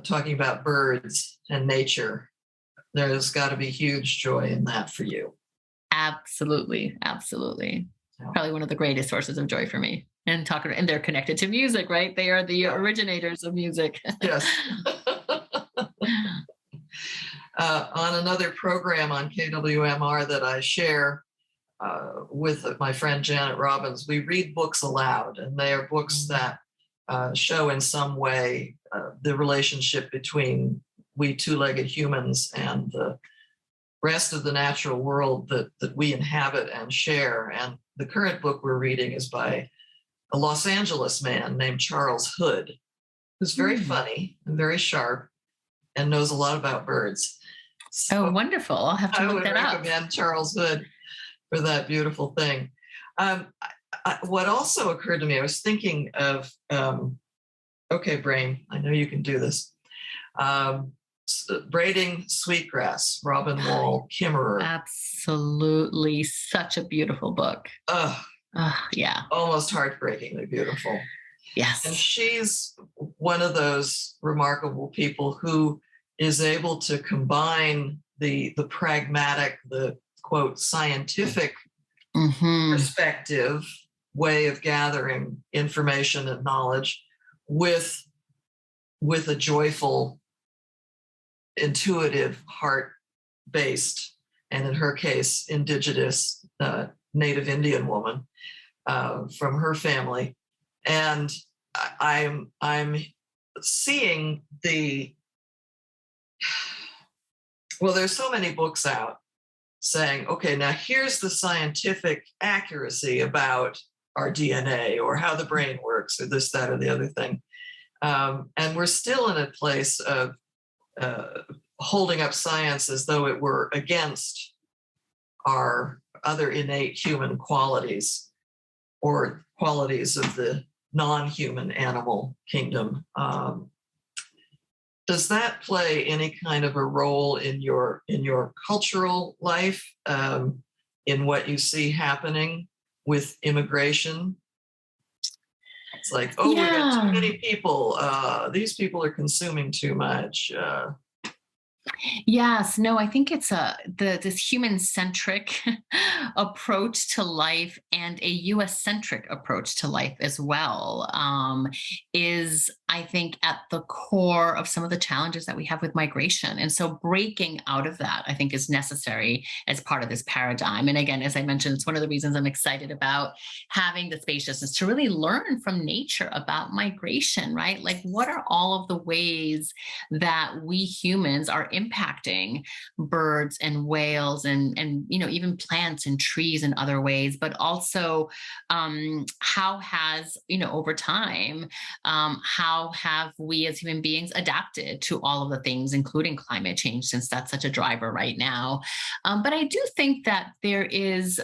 talking about birds and nature. There's got to be huge joy in that for you. Absolutely. Absolutely. Yeah. Probably one of the greatest sources of joy for me. And they're connected to music, right? They are the originators of music. Yes. On another program on KWMR that I share with my friend Janet Robbins, we read books aloud, and they are books that show in some way the relationship between we two-legged humans and the rest of the natural world that we inhabit and share. And the current book we're reading is by a Los Angeles man named Charles Hood, who's very funny and very sharp and knows a lot about birds. So oh, wonderful. I'll have to look that up. I would recommend Charles Hood for that beautiful thing. What also occurred to me, I was thinking of, okay, brain, I know you can do this. Braiding Sweetgrass, Robin Wall Kimmerer. Absolutely. Such a beautiful book. Yeah. Almost heartbreakingly beautiful. Yes. And she's one of those remarkable people who is able to combine the pragmatic, the quote, scientific perspective way of gathering information and knowledge with a joyful, intuitive, heart-based, and in her case, indigenous Native Indian woman from her family. And I'm seeing there's so many books out saying, okay, now here's the scientific accuracy about our DNA or how the brain works or this, that, or the other thing. And we're still in a place of holding up science as though it were against our other innate human qualities or qualities of the non-human animal kingdom. Does that play any kind of a role in your cultural life, in what you see happening with immigration? It's like, we got too many people. These people are consuming too much. Yes, no, I think it's this human-centric approach to life and a U.S.-centric approach to life as well is, I think, at the core of some of the challenges that we have with migration. And so breaking out of that, I think, is necessary as part of this paradigm. And again, as I mentioned, it's one of the reasons I'm excited about having the spaciousness to really learn from nature about migration, right? Like, what are all of the ways that we humans are impacting birds and whales and even plants and trees in other ways, but also how has, over time, how have we as human beings adapted to all of the things, including climate change, since that's such a driver right now. But I do think that there is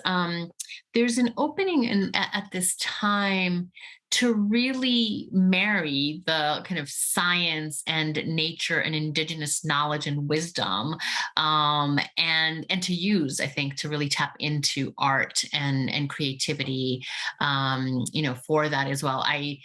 there's an opening at this time to really marry the kind of science and nature and indigenous knowledge and wisdom, and to use, I think, to really tap into art and creativity, for that as well. I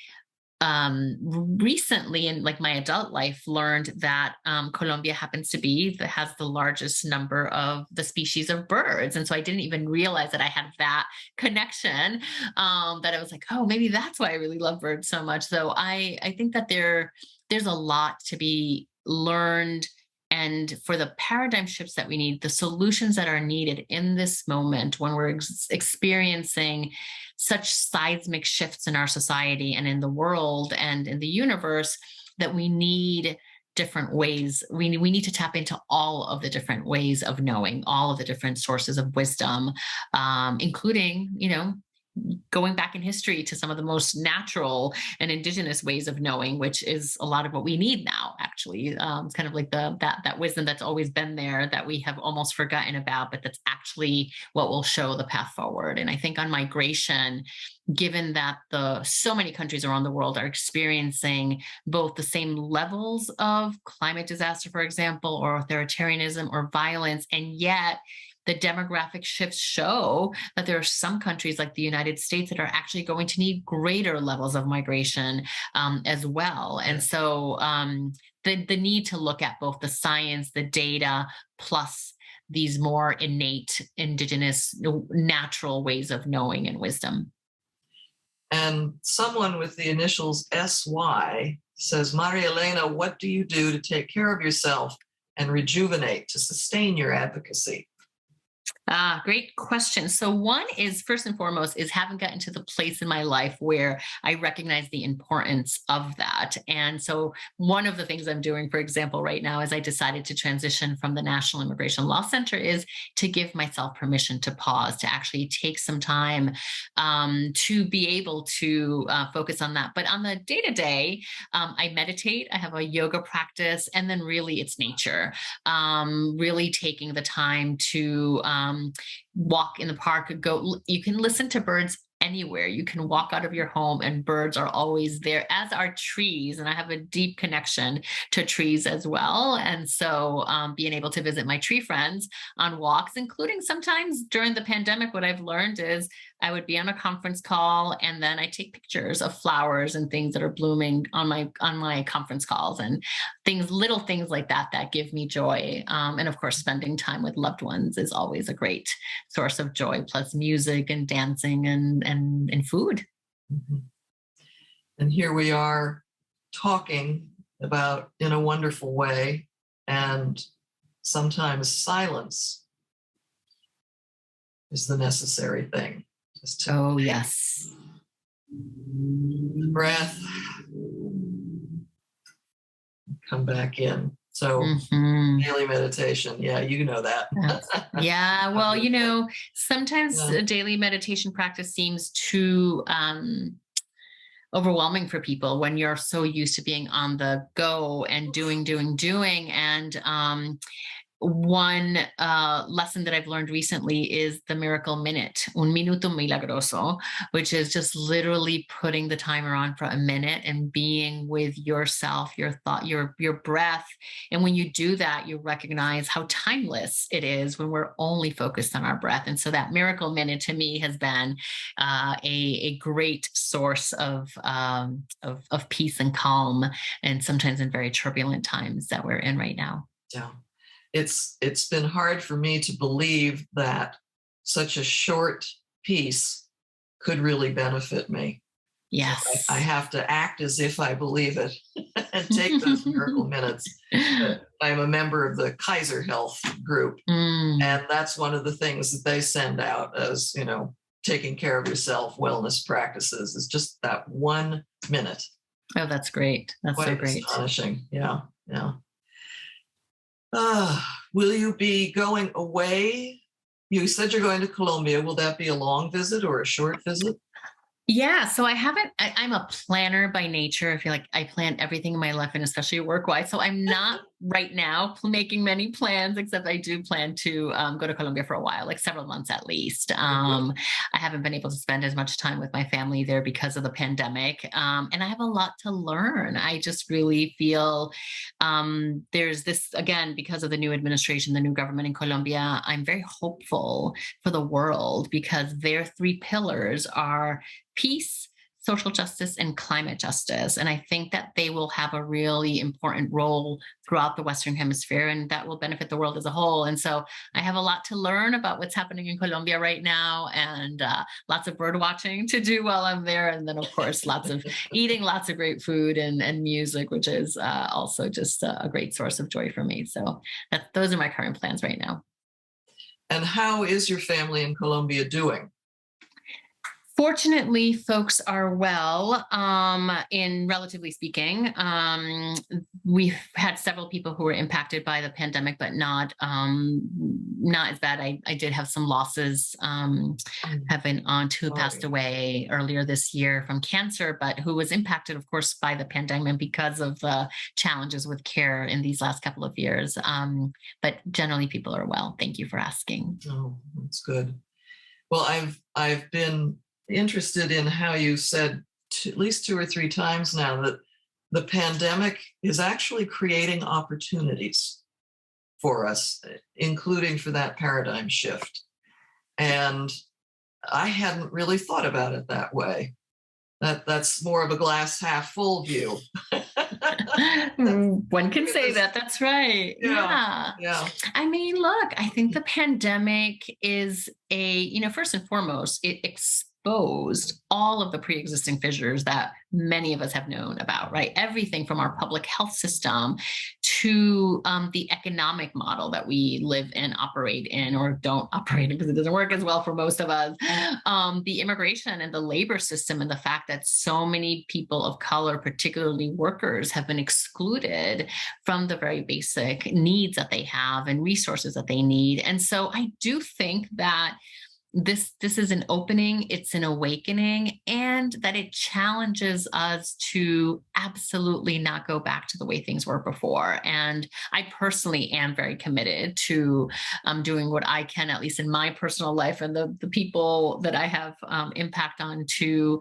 recently in like my adult life learned that Colombia happens to be that has the largest number of the species of birds. And so I didn't even realize that I had that connection, that I was like, oh, maybe that's why I really love birds so much. So I think that there's a lot to be learned. And for the paradigm shifts that we need, the solutions that are needed in this moment when we're experiencing such seismic shifts in our society and in the world and in the universe, that we need different ways. We need to tap into all of the different ways of knowing, all of the different sources of wisdom, including, going back in history to some of the most natural and indigenous ways of knowing, which is a lot of what we need now, actually. It's kind of like that wisdom that's always been there that we have almost forgotten about, but that's actually what will show the path forward. And I think on migration, given that so many countries around the world are experiencing both the same levels of climate disaster, for example, or authoritarianism or violence, and yet the demographic shifts show that there are some countries like the United States that are actually going to need greater levels of migration as well. And so the need to look at both the science, the data, plus these more innate, indigenous, natural ways of knowing and wisdom. And someone with the initials SY says, Marielena, what do you do to take care of yourself and rejuvenate, to sustain your advocacy? Great question. So one is, first and foremost, is haven't gotten to the place in my life where I recognize the importance of that. And so one of the things I'm doing, for example, right now, as I decided to transition from the National Immigration Law Center, is to give myself permission to pause, to actually take some time to be able to focus on that. But on the day-to-day, I meditate, I have a yoga practice, and then really it's nature, really taking the time to walk in the park, you can listen to birds anywhere. You can walk out of your home and birds are always there, as are trees. And I have a deep connection to trees as well. And so being able to visit my tree friends on walks, including sometimes during the pandemic, what I've learned is I would be on a conference call and then I take pictures of flowers and things that are blooming on my conference calls, and little things like that give me joy. And of course, spending time with loved ones is always a great source of joy, plus music and dancing and food. Mm-hmm. And here we are talking about in a wonderful way, and sometimes silence is the necessary thing. Oh, yes. Breath. Come back in. So daily meditation. Yeah, you know that. Yeah. Well, sometimes a daily meditation practice seems too overwhelming for people when you're so used to being on the go and doing. And one lesson that I've learned recently is the miracle minute, un minuto milagroso, which is just literally putting the timer on for a minute and being with yourself, your thought, your breath. And when you do that, you recognize how timeless it is when we're only focused on our breath. And so that miracle minute to me has been a great source of peace and calm, and sometimes in very turbulent times that we're in right now. Yeah. It's been hard for me to believe that such a short piece could really benefit me. Yes. I have to act as if I believe it and take those miracle minutes. I'm a member of the Kaiser Health group, and that's one of the things that they send out as, taking care of yourself, wellness practices, is just that 1 minute. Oh, that's great. That's so great. Astonishing. Yeah. Will you be going away? You said you're going to Colombia. Will that be a long visit or a short visit? Yeah. So I'm a planner by nature. I feel like I plan everything in my life, and especially work-wise. So I'm not right now making many plans, except I do plan to go to Colombia for a while, like several months at least. I haven't been able to spend as much time with my family there because of the pandemic. And I have a lot to learn. I just really feel there's this, again, because of the new administration, the new government in Colombia, I'm very hopeful for the world because their three pillars are peace, social justice, and climate justice. And I think that they will have a really important role throughout the Western Hemisphere, and that will benefit the world as a whole. And so I have a lot to learn about what's happening in Colombia right now, and lots of bird watching to do while I'm there. And then, of course, lots of eating, lots of great food and music, which is also just a great source of joy for me. So those are my current plans right now. And how is your family in Colombia doing? Fortunately, folks are well, in relatively speaking. We've had several people who were impacted by the pandemic, but not as bad. I did have some losses, have an aunt who passed away earlier this year from cancer, but who was impacted, of course, by the pandemic because of the challenges with care in these last couple of years. But generally, people are well. Thank you for asking. Oh, that's good. Well, I've been interested in how you said at least 2 or 3 times now that the pandemic is actually creating opportunities for us, including for that paradigm shift. And I hadn't really thought about it that way. That's more of a glass half full view. One can say that. That's right. Yeah. I mean, look, I think the pandemic is first and foremost, it exposed all of the pre-existing fissures that many of us have known about, right? Everything from our public health system to the economic model that we live and operate in, or don't operate in because it doesn't work as well for most of us, the immigration and the labor system, and the fact that so many people of color, particularly workers, have been excluded from the very basic needs that they have and resources that they need. And so I do think that this is an opening, it's an awakening, and that it challenges us to absolutely not go back to the way things were before. And I personally am very committed to doing what I can, at least in my personal life and the people that I have impact on, to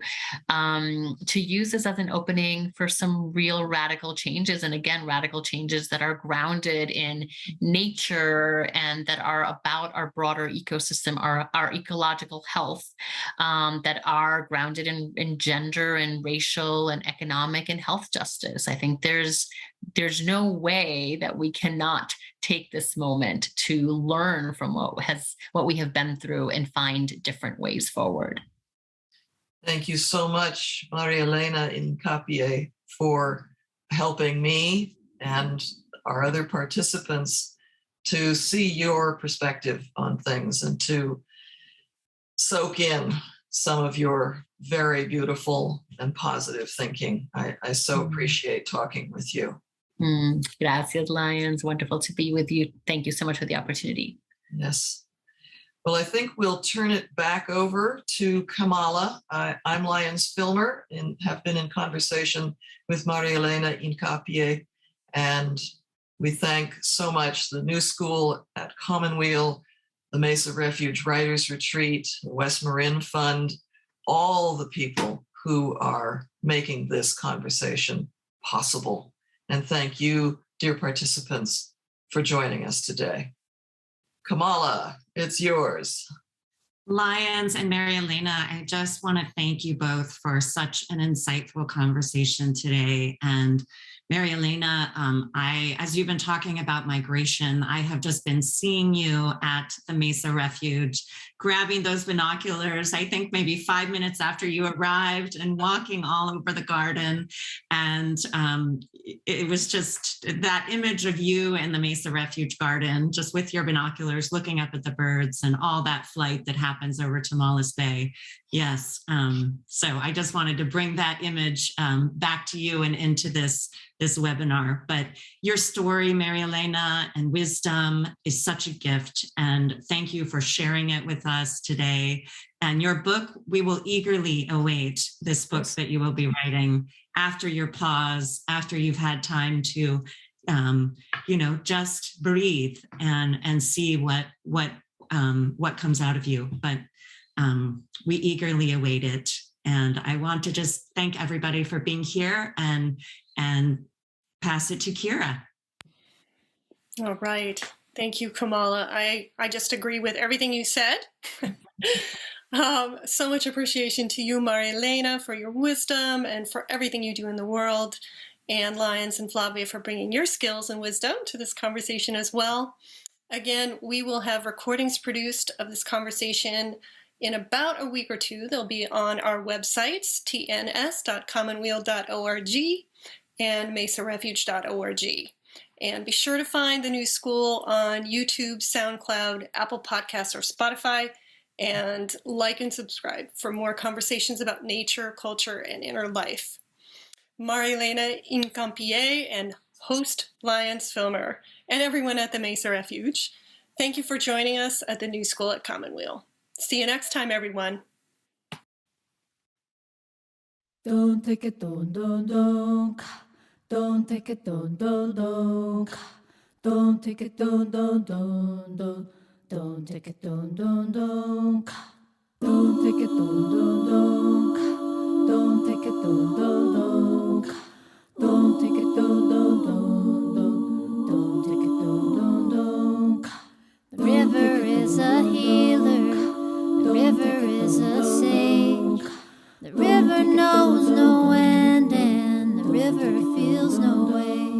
use this as an opening for some real radical changes. And again, radical changes that are grounded in nature and that are about our broader ecosystem, our ecological health, that are grounded in gender and racial and economic and health justice. I think there's no way that we cannot take this moment to learn from what we have been through and find different ways forward. Thank you so much, Marielena Hincapié, for helping me and our other participants to see your perspective on things and to soak in some of your very beautiful and positive thinking. I so appreciate talking with you. Gracias, Lyons. Wonderful to be with you. Thank you so much for the opportunity. Yes. Well, I think we'll turn it back over to Kamala. I'm Lyons Filmer and have been in conversation with Marielena Hincapié. And we thank so much the New School at Commonweal, the Mesa Refuge Writers Retreat, the West Marin Fund, all the people who are making this conversation possible. And thank you, dear participants, for joining us today. Kamala, it's yours. Lyons and Marielena, I just want to thank you both for such an insightful conversation today. And Marielena, as you've been talking about migration, I have just been seeing you at the Mesa Refuge, grabbing those binoculars, I think maybe 5 minutes after you arrived, and walking all over the garden. And it was just that image of you in the Mesa Refuge garden, just with your binoculars, looking up at the birds and all that flight that happens over Tomales Bay. Yes. So I just wanted to bring that image back to you and into this webinar. But your story, Marielena, and wisdom is such a gift. And thank you for sharing it with us today. And your book, we will eagerly await this book that you will be writing after your pause, after you've had time to just breathe and see what comes out of you. But we eagerly await it. And I want to just thank everybody for being here and pass it to Kira. All right. Thank you, Kamala. I just agree with everything you said. So much appreciation to you, Marielena, for your wisdom and for everything you do in the world, and Lyons and Flavia for bringing your skills and wisdom to this conversation as well. Again, we will have recordings produced of this conversation in about a week or two. They'll be on our websites, tns.commonweal.org and mesarefuge.org. And be sure to find the New School on YouTube, SoundCloud, Apple Podcasts, or Spotify, and like and subscribe for more conversations about nature, culture, and inner life. Marielena Hincapié and host Lyons Filmer, and everyone at the Mesa Refuge, thank you for joining us at the New School at Commonweal. See you next time, everyone. Don't take it, don't take it, don't take it, don't take it, don't take it, don't take it, don't take it, don't take it, The river is a healer, the river is a sage. The river knows no end and the river feels no way.